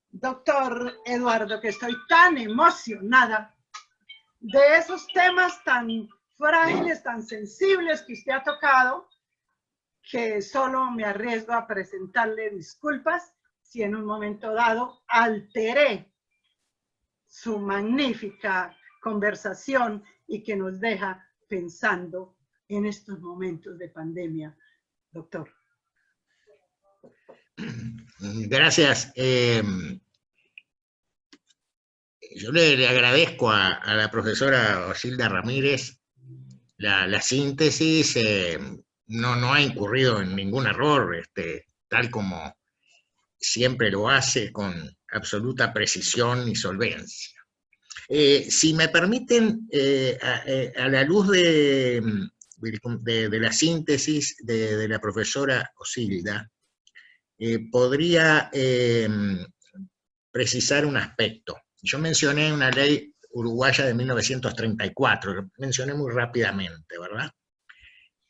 doctor Eduardo, que estoy tan emocionada de esos temas tan frágiles, tan sensibles que usted ha tocado, que solo me arriesgo a presentarle disculpas si en un momento dado alteré su magnífica conversación y que nos deja pensando en estos momentos de pandemia, doctor. Gracias. Yo le agradezco a la profesora Osilda Ramírez la síntesis. No ha incurrido en ningún error, tal como siempre lo hace, con absoluta precisión y solvencia. Si me permiten, a la luz de la síntesis de la profesora Osilda, podría precisar un aspecto. Yo mencioné una ley uruguaya de 1934, lo mencioné muy rápidamente, ¿verdad?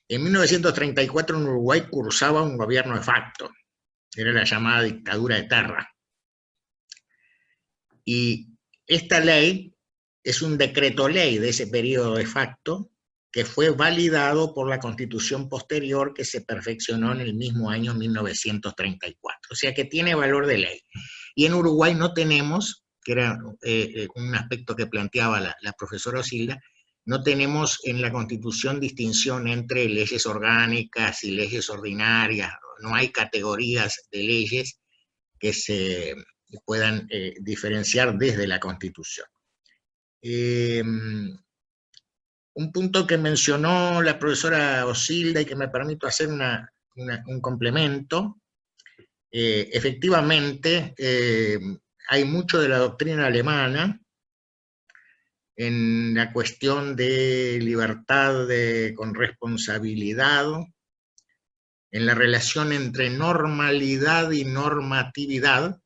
En 1934 en Uruguay cursaba un gobierno de facto, era la llamada dictadura de Terra. Y esta ley es un decreto ley de ese periodo de facto que fue validado por la Constitución posterior que se perfeccionó en el mismo año 1934. O sea que tiene valor de ley. Y en Uruguay no tenemos, que era un aspecto que planteaba la profesora Osilda, no tenemos en la Constitución distinción entre leyes orgánicas y leyes ordinarias, no hay categorías de leyes que se puedan diferenciar desde la Constitución. Un punto que mencionó la profesora Osilda y que me permito hacer un complemento, efectivamente hay mucho de la doctrina alemana en la cuestión de libertad con responsabilidad, en la relación entre normalidad y normatividad.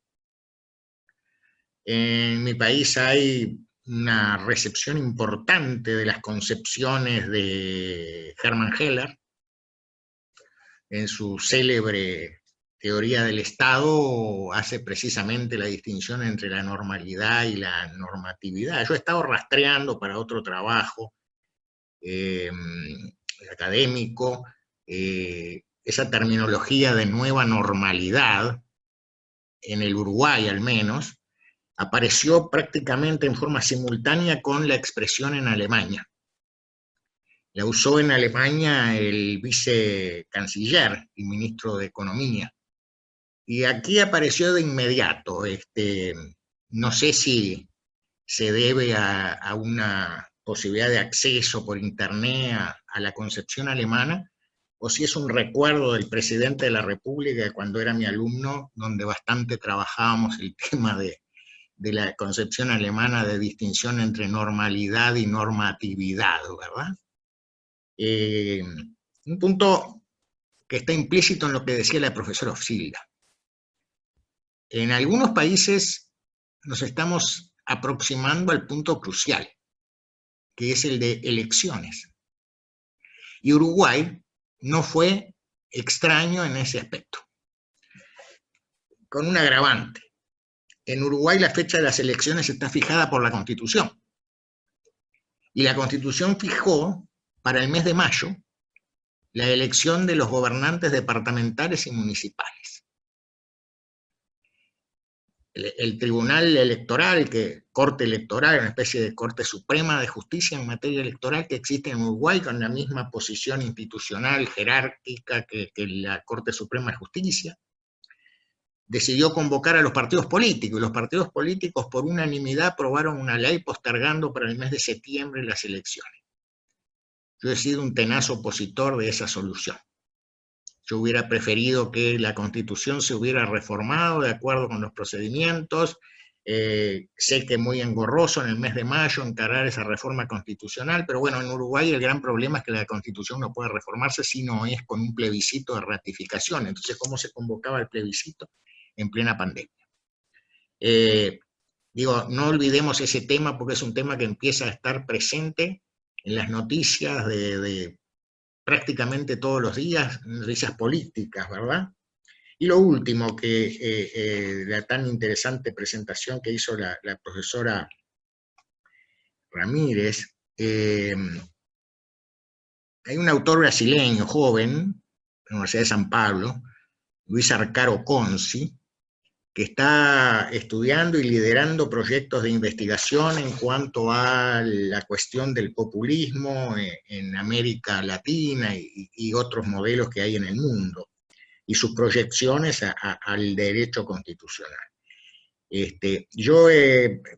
En mi país hay una recepción importante de las concepciones de Hermann Heller. En su célebre teoría del Estado hace precisamente la distinción entre la normalidad y la normatividad. Yo he estado rastreando para otro trabajo académico esa terminología de nueva normalidad, en el Uruguay al menos, apareció prácticamente en forma simultánea con la expresión en Alemania. La usó en Alemania el vicecanciller y ministro de Economía. Y aquí apareció de inmediato. No sé si se debe a una posibilidad de acceso por internet a la concepción alemana, o si es un recuerdo del presidente de la República cuando era mi alumno, donde bastante trabajábamos el tema de la concepción alemana de distinción entre normalidad y normatividad, ¿verdad? Un punto que está implícito en lo que decía la profesora Osilda. En algunos países nos estamos aproximando al punto crucial, que es el de elecciones. Y Uruguay no fue extraño en ese aspecto, con un agravante. En Uruguay la fecha de las elecciones está fijada por la Constitución. Y la Constitución fijó para el mes de mayo la elección de los gobernantes departamentales y municipales. El Tribunal Electoral, Corte Electoral, una especie de Corte Suprema de Justicia en materia electoral que existe en Uruguay, con la misma posición institucional, jerárquica que la Corte Suprema de Justicia, decidió convocar a los partidos políticos, y los partidos políticos por unanimidad aprobaron una ley postergando para el mes de septiembre las elecciones. Yo he sido un tenaz opositor de esa solución. Yo hubiera preferido que la Constitución se hubiera reformado de acuerdo con los procedimientos. Sé que es muy engorroso en el mes de mayo encarar esa reforma constitucional, pero bueno, en Uruguay el gran problema es que la Constitución no puede reformarse si no es con un plebiscito de ratificación. Entonces, ¿cómo se convocaba el plebiscito? En plena pandemia. Digo, no olvidemos ese tema porque es un tema que empieza a estar presente en las noticias de prácticamente todos los días, noticias políticas, ¿verdad? Y lo último, que la tan interesante presentación que hizo la profesora Ramírez, hay un autor brasileño joven, en la Universidad de San Pablo, Luis Arcaro Conci, que está estudiando y liderando proyectos de investigación en cuanto a la cuestión del populismo en América Latina y otros modelos que hay en el mundo, y sus proyecciones al derecho constitucional. Yo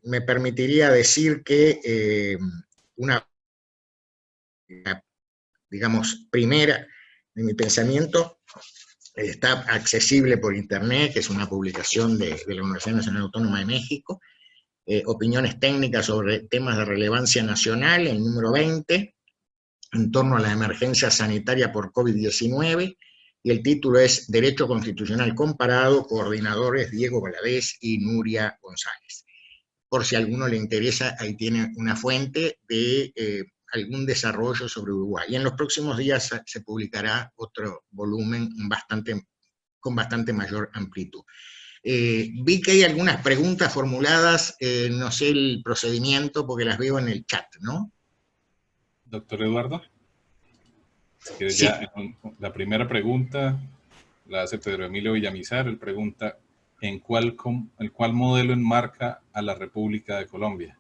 me permitiría decir que una, digamos, primera de mi pensamiento está accesible por internet, que es una publicación de la Universidad Nacional Autónoma de México, opiniones técnicas sobre temas de relevancia nacional, el número 20, en torno a la emergencia sanitaria por COVID-19, y el título es Derecho Constitucional Comparado, coordinadores Diego Valadez y Nuria González. Por si a alguno le interesa, ahí tiene una fuente de algún desarrollo sobre Uruguay. Y en los próximos días se publicará otro volumen con bastante mayor amplitud. Vi que hay algunas preguntas formuladas, no sé el procedimiento porque las veo en el chat, ¿no? Doctor Eduardo, si quieres Sí. ya, la primera pregunta la hace Pedro Emilio Villamizar. Él pregunta, ¿en cuál modelo enmarca a la República de Colombia?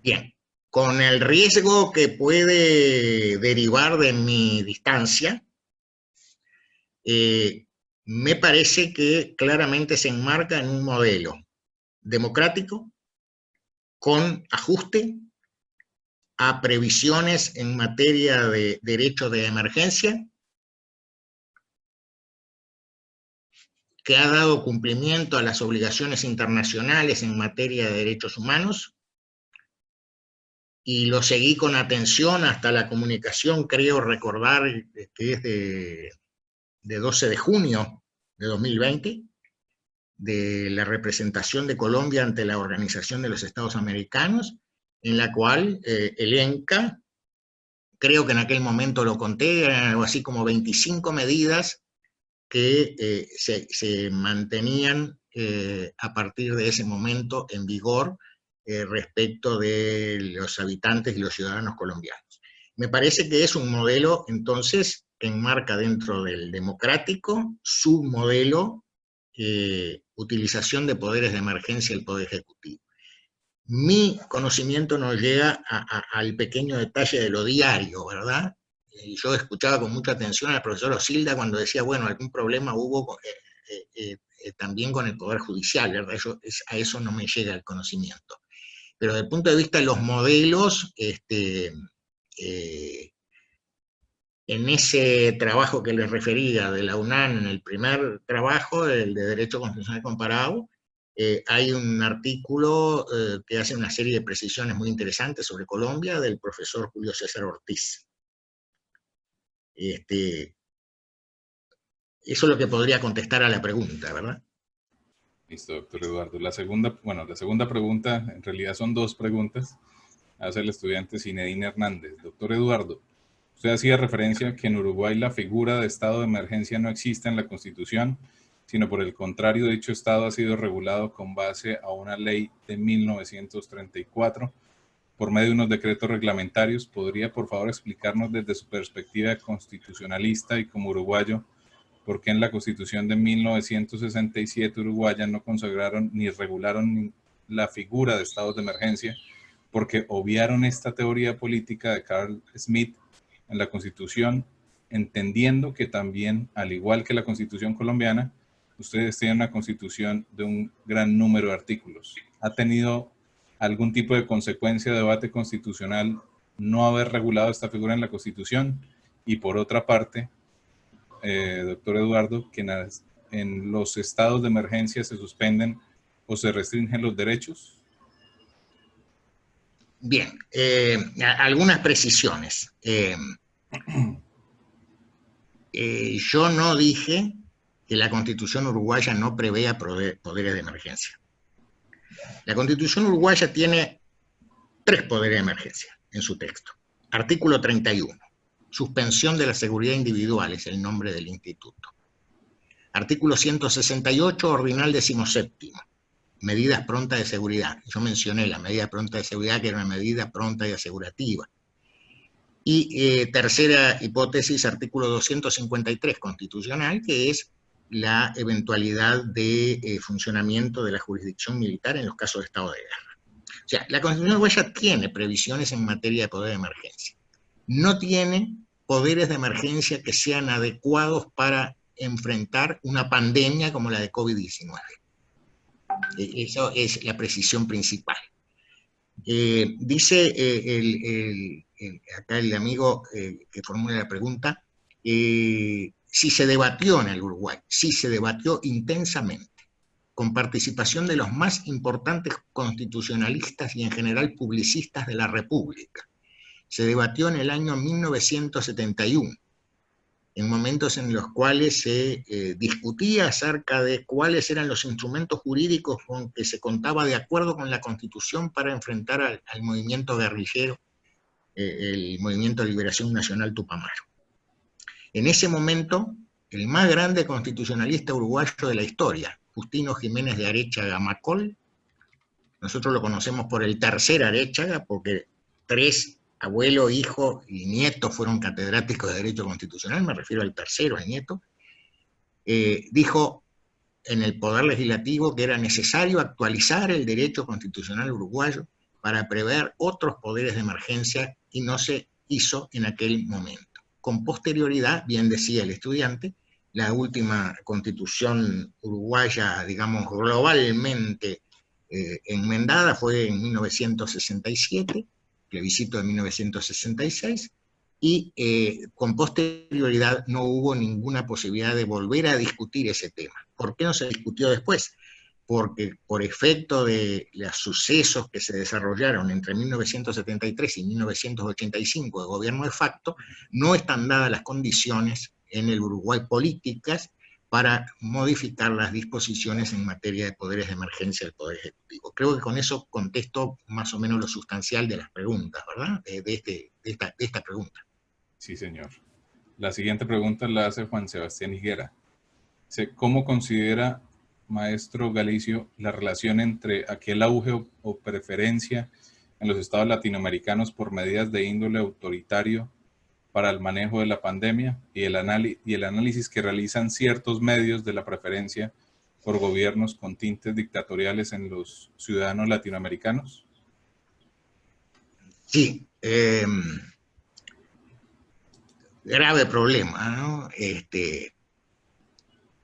Bien, con el riesgo que puede derivar de mi distancia, me parece que claramente se enmarca en un modelo democrático, con ajuste a previsiones en materia de derecho de emergencia, que ha dado cumplimiento a las obligaciones internacionales en materia de derechos humanos, y lo seguí con atención hasta la comunicación, creo recordar que es de 12 de junio de 2020, de la representación de Colombia ante la Organización de los Estados Americanos, en la cual el ENCA, creo que en aquel momento lo conté, eran algo así como 25 medidas que se mantenían a partir de ese momento en vigor respecto de los habitantes y los ciudadanos colombianos. Me parece que es un modelo, entonces, que enmarca dentro del democrático su modelo utilización de poderes de emergencia del Poder Ejecutivo. Mi conocimiento no llega al pequeño detalle de lo diario, ¿verdad? Yo escuchaba con mucha atención al profesor Osilda cuando decía, bueno, algún problema hubo también con el Poder Judicial, ¿verdad? A eso no me llega el conocimiento. Pero desde el punto de vista de los modelos, en ese trabajo que les refería de la UNAM, en el primer trabajo, el de Derecho Constitucional Comparado, hay un artículo que hace una serie de precisiones muy interesantes sobre Colombia del profesor Julio César Ortiz. Eso es lo que podría contestar a la pregunta, ¿verdad? Listo, doctor Eduardo. La segunda pregunta, en realidad son dos preguntas, hace el estudiante Zinedine Hernández. Doctor Eduardo, usted hacía referencia a que en Uruguay la figura de estado de emergencia no existe en la Constitución, sino por el contrario, dicho estado ha sido regulado con base a una ley de 1934 por medio de unos decretos reglamentarios. ¿Podría, por favor, explicarnos desde su perspectiva constitucionalista y como uruguayo por qué en la Constitución de 1967 uruguaya no consagraron ni regularon la figura de estados de emergencia? Porque obviaron esta teoría política de Carl Smith en la Constitución, entendiendo que también, al igual que la Constitución colombiana, ustedes tienen una Constitución de un gran número de artículos. ¿Ha tenido algún tipo de consecuencia de debate constitucional no haber regulado esta figura en la Constitución? Y por otra parte, doctor Eduardo, que en los estados de emergencia se suspenden o se restringen los derechos. Bien, algunas precisiones. Yo no dije que la Constitución uruguaya no prevea poderes de emergencia. La Constitución uruguaya tiene 3 poderes de emergencia en su texto. Artículo 31, suspensión de la seguridad individual, es el nombre del instituto. Artículo 168, ordinal 17, medidas prontas de seguridad. Yo mencioné la medida pronta de seguridad, que era una medida pronta y asegurativa. Y tercera hipótesis, artículo 253 constitucional, que es la eventualidad de funcionamiento de la jurisdicción militar en los casos de estado de guerra. O sea, la Constitución uruguaya tiene previsiones en materia de poder de emergencia. No tiene poderes de emergencia que sean adecuados para enfrentar una pandemia como la de COVID-19. Eso es la precisión principal. Dice acá el amigo que formula la pregunta, si se debatió en el Uruguay, sí se debatió intensamente, con participación de los más importantes constitucionalistas y en general publicistas de la República. Se debatió en el año 1971, en momentos en los cuales se discutía acerca de cuáles eran los instrumentos jurídicos con que se contaba de acuerdo con la Constitución para enfrentar al movimiento guerrillero, el Movimiento de Liberación Nacional Tupamaro. En ese momento, el más grande constitucionalista uruguayo de la historia, Justino Jiménez de Arechaga Macol, nosotros lo conocemos por el tercer Arechaga, porque 3 abuelo, hijo y nieto fueron catedráticos de Derecho Constitucional, me refiero al tercero, al nieto, dijo en el Poder Legislativo que era necesario actualizar el derecho constitucional uruguayo para prever otros poderes de emergencia y no se hizo en aquel momento. Con posterioridad, bien decía el estudiante, la última constitución uruguaya, digamos, globalmente enmendada fue en 1967, plebiscito de 1966, y con posterioridad no hubo ninguna posibilidad de volver a discutir ese tema. ¿Por qué no se discutió después? Porque por efecto de los sucesos que se desarrollaron entre 1973 y 1985 de gobierno de facto, no están dadas las condiciones en el Uruguay políticas para modificar las disposiciones en materia de poderes de emergencia del Poder Ejecutivo. Creo que con eso contesto más o menos lo sustancial de las preguntas, ¿verdad? De esta pregunta. Sí, señor. La siguiente pregunta la hace Juan Sebastián Higuera. ¿Cómo considera, maestro Galicio, la relación entre aquel auge o preferencia en los estados latinoamericanos por medidas de índole autoritario para el manejo de la pandemia y el análisis que realizan ciertos medios de la preferencia por gobiernos con tintes dictatoriales en los ciudadanos latinoamericanos? Sí, grave problema, ¿no?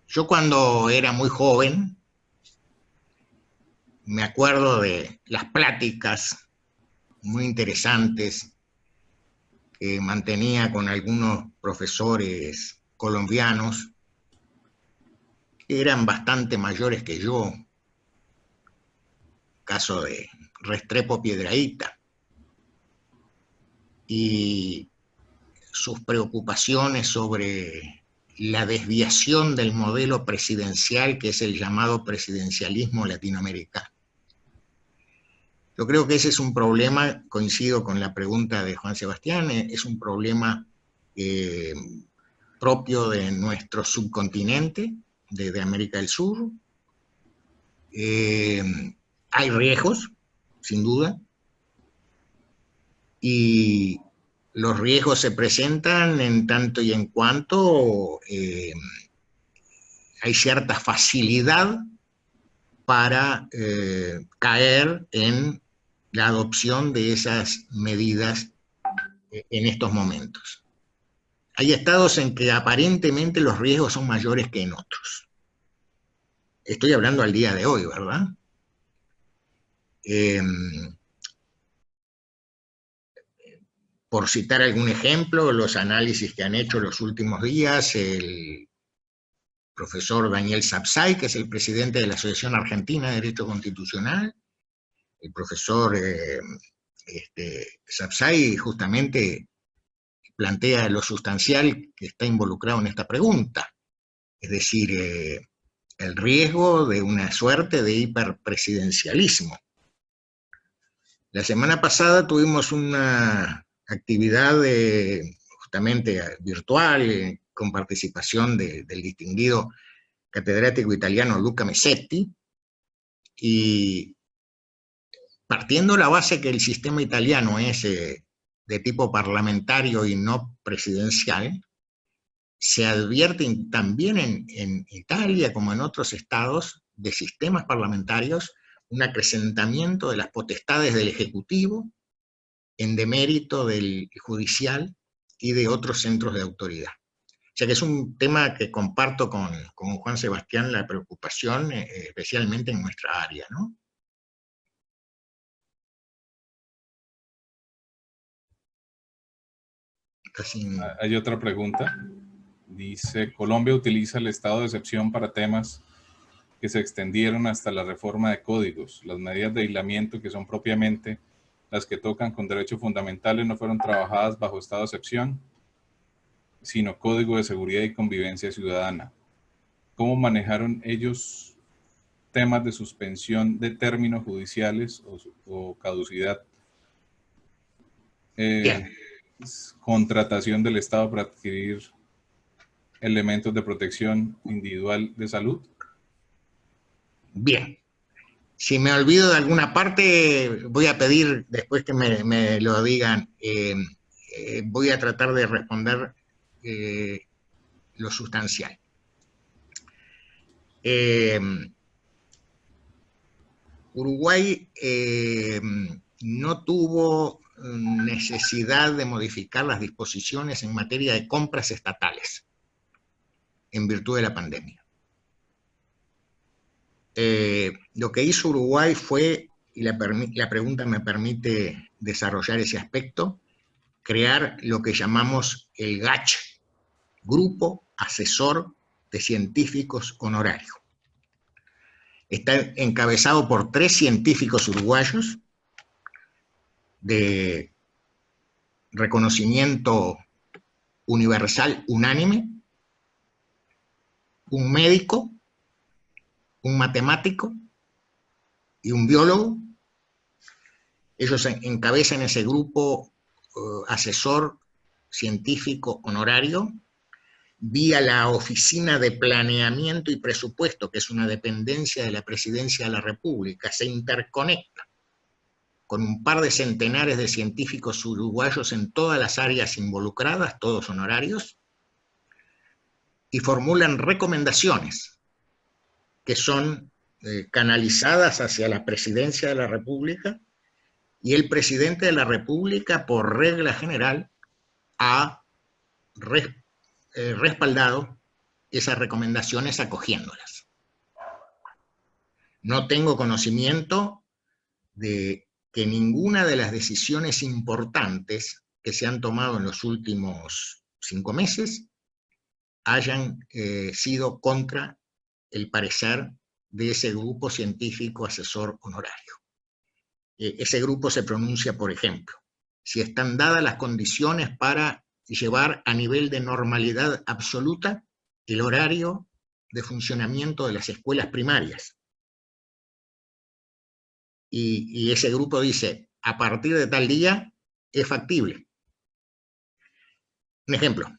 Yo cuando era muy joven, me acuerdo de las pláticas muy interesantes que mantenía con algunos profesores colombianos que eran bastante mayores que yo, caso de Restrepo Piedrahíta, y sus preocupaciones sobre la desviación del modelo presidencial, que es el llamado presidencialismo latinoamericano. Yo creo que ese es un problema, coincido con la pregunta de Juan Sebastián, es un problema propio de nuestro subcontinente, de América del Sur. Hay riesgos, sin duda, y los riesgos se presentan en tanto y en cuanto hay cierta facilidad para caer en la adopción de esas medidas en estos momentos. Hay estados en que aparentemente los riesgos son mayores que en otros. Estoy hablando al día de hoy, ¿verdad? Por citar algún ejemplo, los análisis que han hecho los últimos días, el profesor Daniel Sapsay, que es el presidente de la Asociación Argentina de Derecho Constitucional, el profesor Sapsay justamente plantea lo sustancial que está involucrado en esta pregunta, es decir, el riesgo de una suerte de hiperpresidencialismo. La semana pasada tuvimos una actividad justamente virtual, con participación del distinguido catedrático italiano Luca Mesetti, y partiendo la base que el sistema italiano es de tipo parlamentario y no presidencial, se advierte también en Italia, como en otros estados de sistemas parlamentarios, un acrecentamiento de las potestades del Ejecutivo en demérito del Judicial y de otros centros de autoridad. O sea que es un tema que comparto con Juan Sebastián, la preocupación, especialmente en nuestra área, ¿no? Hay otra pregunta. Dice, Colombia utiliza el estado de excepción para temas que se extendieron hasta la reforma de códigos. Las medidas de aislamiento, que son propiamente las que tocan con derechos fundamentales, no fueron trabajadas bajo estado de excepción, sino Código de Seguridad y Convivencia Ciudadana. ¿Cómo manejaron ellos temas de suspensión de términos judiciales o caducidad? Contratación del Estado para adquirir elementos de protección individual de salud. Bien. Si me olvido de alguna parte, voy a pedir después que me lo digan. Voy a tratar de responder lo sustancial. Uruguay no tuvo necesidad de modificar las disposiciones en materia de compras estatales en virtud de la pandemia. Lo que hizo Uruguay fue, y la pregunta me permite desarrollar ese aspecto, crear lo que llamamos el GACH, Grupo Asesor de Científicos Honorarios. Está encabezado por 3 científicos uruguayos de reconocimiento universal unánime, un médico, un matemático y un biólogo. Ellos encabezan ese grupo asesor científico honorario vía la Oficina de Planeamiento y Presupuesto, que es una dependencia de la Presidencia de la República, se interconecta con un par de centenares de científicos uruguayos en todas las áreas involucradas, todos honorarios, y formulan recomendaciones que son canalizadas hacia la presidencia de la República, y el presidente de la República, por regla general, ha respaldado esas recomendaciones acogiéndolas. No tengo conocimiento de que ninguna de las decisiones importantes que se han tomado en los últimos 5 meses hayan sido contra el parecer de ese grupo científico asesor honorario. Ese grupo se pronuncia, por ejemplo, si están dadas las condiciones para llevar a nivel de normalidad absoluta el horario de funcionamiento de las escuelas primarias. Y ese grupo dice, a partir de tal día es factible. Un ejemplo,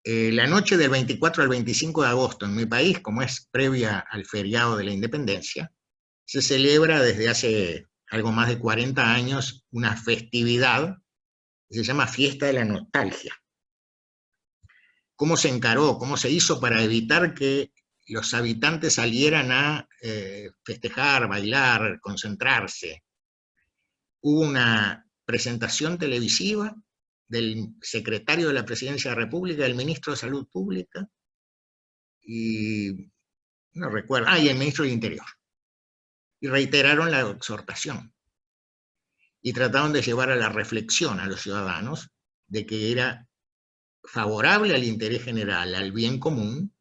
la noche del 24 al 25 de agosto en mi país, como es previa al feriado de la Independencia, se celebra desde hace algo más de 40 años una festividad que se llama Fiesta de la Nostalgia. ¿Cómo se encaró? ¿Cómo se hizo para evitar que los habitantes salieran a festejar, bailar, concentrarse? Hubo una presentación televisiva del secretario de la Presidencia de la República, del ministro de Salud Pública, y no recuerdo, y el ministro del Interior. Y reiteraron la exhortación. Y trataron de llevar a la reflexión a los ciudadanos de que era favorable al interés general, al bien común,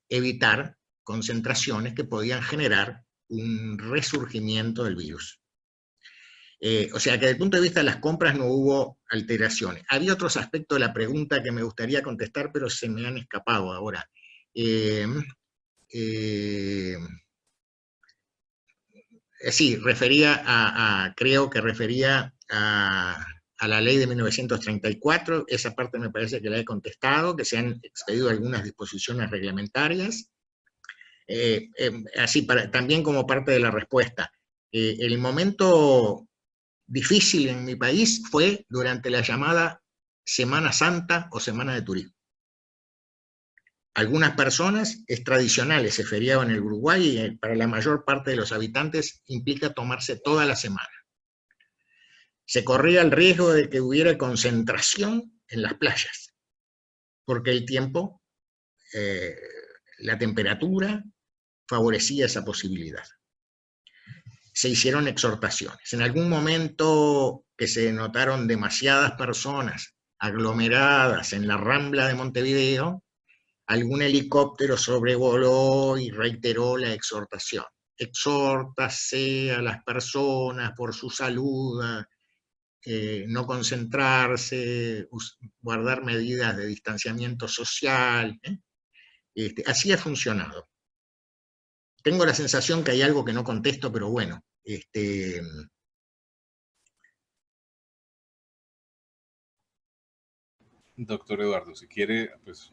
evitar concentraciones que podían generar un resurgimiento del virus. O sea que desde el punto de vista de las compras no hubo alteraciones. Había otros aspectos de la pregunta que me gustaría contestar, pero se me han escapado ahora. Sí, creo que refería a la ley de 1934, esa parte me parece que la he contestado, que se han expedido algunas disposiciones reglamentarias. También como parte de la respuesta, el momento difícil en mi país fue durante la llamada Semana Santa o Semana de Turismo. Algunas personas, es tradicional ese feriado en el Uruguay, y para la mayor parte de los habitantes implica tomarse toda la semana. Se corría el riesgo de que hubiera concentración en las playas, porque el tiempo, la temperatura, favorecía esa posibilidad. Se hicieron exhortaciones. En algún momento que se notaron demasiadas personas aglomeradas en la Rambla de Montevideo, algún helicóptero sobrevoló y reiteró la exhortación. Exhórtase a las personas por su salud, no concentrarse, guardar medidas de distanciamiento social. Así ha funcionado. Tengo la sensación que hay algo que no contesto, pero bueno. Doctor Eduardo, si quiere, pues...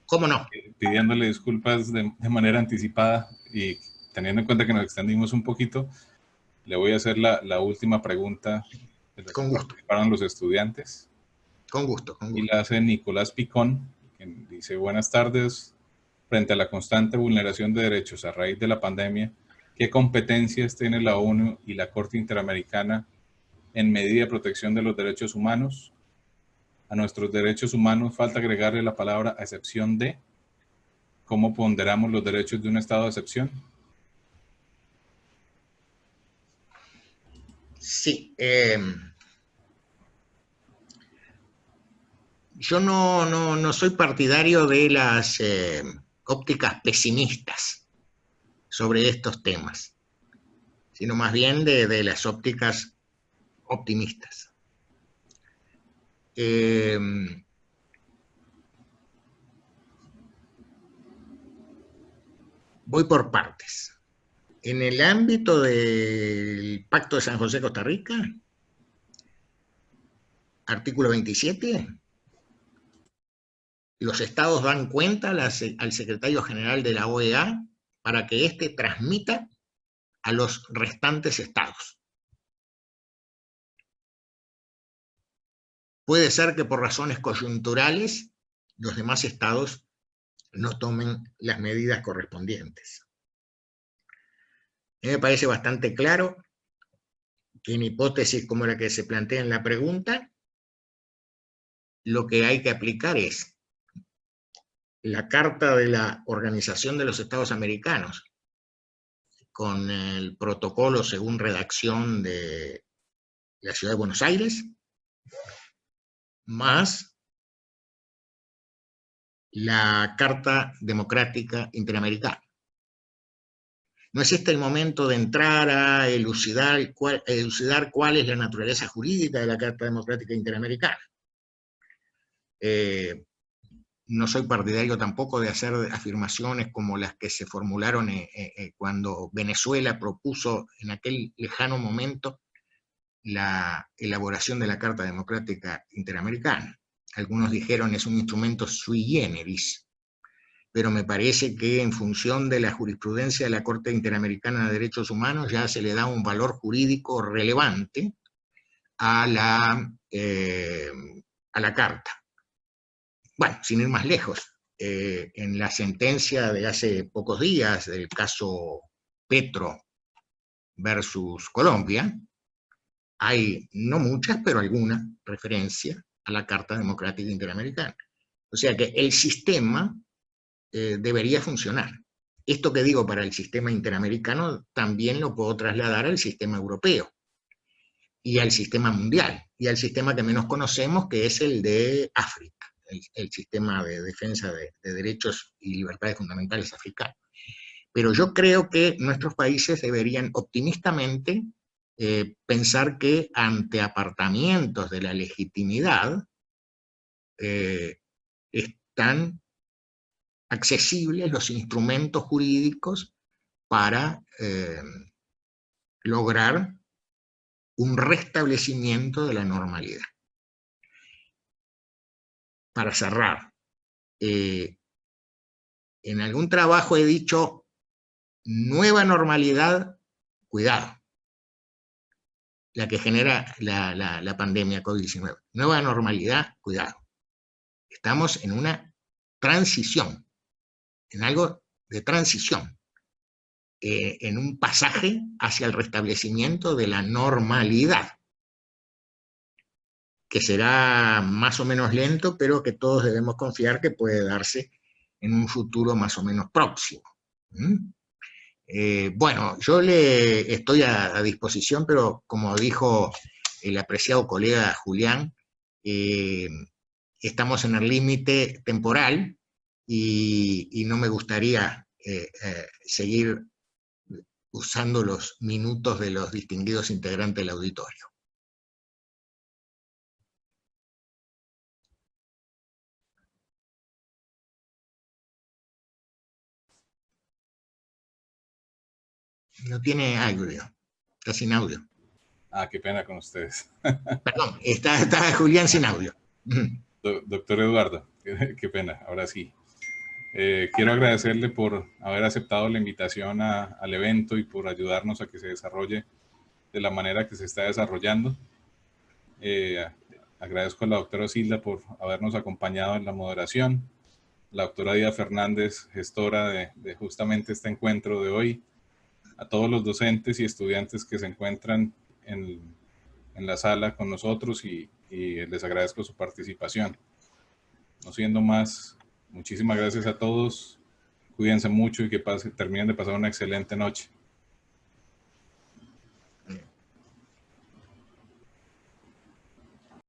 ¿Cómo no? Pidiéndole disculpas de manera anticipada y teniendo en cuenta que nos extendimos un poquito, le voy a hacer la última pregunta de la que participaron los estudiantes. Con gusto, con gusto. Y la hace Nicolás Picón, quien dice, buenas tardes. Frente a la constante vulneración de derechos a raíz de la pandemia, ¿qué competencias tiene la ONU y la Corte Interamericana en medida de protección de los derechos humanos? A nuestros derechos humanos falta agregarle la palabra a excepción de. ¿Cómo ponderamos los derechos de un estado de excepción? Sí. Yo no soy partidario de las ópticas pesimistas sobre estos temas, sino más bien de las ópticas optimistas. Voy por partes. En el ámbito del Pacto de San José, Costa Rica, artículo 27, los estados dan cuenta al secretario general de la OEA para que éste transmita a los restantes estados. puede ser que por razones coyunturales los demás estados no tomen las medidas correspondientes. A mí me parece bastante claro que en hipótesis como la que se plantea en la pregunta, lo que hay que aplicar es la Carta de la Organización de los Estados Americanos, con el protocolo según redacción de la Ciudad de Buenos Aires, más la Carta Democrática Interamericana. ¿No es este el momento de entrar a elucidar cuál es la naturaleza jurídica de la Carta Democrática Interamericana? No soy partidario tampoco de hacer afirmaciones como las que se formularon cuando Venezuela propuso en aquel lejano momento la elaboración de la Carta Democrática Interamericana. Algunos dijeron es un instrumento sui generis, pero me parece que en función de la jurisprudencia de la Corte Interamericana de Derechos Humanos ya se le da un valor jurídico relevante a la Carta. Bueno, sin ir más lejos, en la sentencia de hace pocos días del caso Petro versus Colombia, hay no muchas, pero alguna referencia a la Carta Democrática Interamericana. O sea que el sistema debería funcionar. Esto que digo para el sistema interamericano también lo puedo trasladar al sistema europeo y al sistema mundial y al sistema que menos conocemos, que es el de África, el sistema de defensa de derechos y libertades fundamentales africano. Pero yo creo que nuestros países deberían optimistamente pensar que ante apartamientos de la legitimidad están accesibles los instrumentos jurídicos para lograr un restablecimiento de la normalidad. Para cerrar, en algún trabajo he dicho, nueva normalidad, cuidado, la que genera la pandemia COVID-19. Nueva normalidad, cuidado. Estamos en una transición, en algo de transición, en un pasaje hacia el restablecimiento de la normalidad, que será más o menos lento, pero que todos debemos confiar que puede darse en un futuro más o menos próximo. Bueno, yo le estoy a disposición, pero como dijo el apreciado colega Julián, estamos en el límite temporal y no me gustaría seguir usando los minutos de los distinguidos integrantes del auditorio. No tiene audio, está sin audio. Ah, qué pena con ustedes. Perdón, está Julián sin audio. Doctor Eduardo, qué pena, ahora sí. Quiero agradecerle por haber aceptado la invitación al evento y por ayudarnos a que se desarrolle de la manera que se está desarrollando. Agradezco a la doctora Osilda por habernos acompañado en la moderación, la doctora Dida Fernández, gestora de justamente este encuentro de hoy, a todos los docentes y estudiantes que se encuentran en la sala con nosotros y les agradezco su participación. No siendo más, muchísimas gracias a todos, cuídense mucho y que terminen de pasar una excelente noche.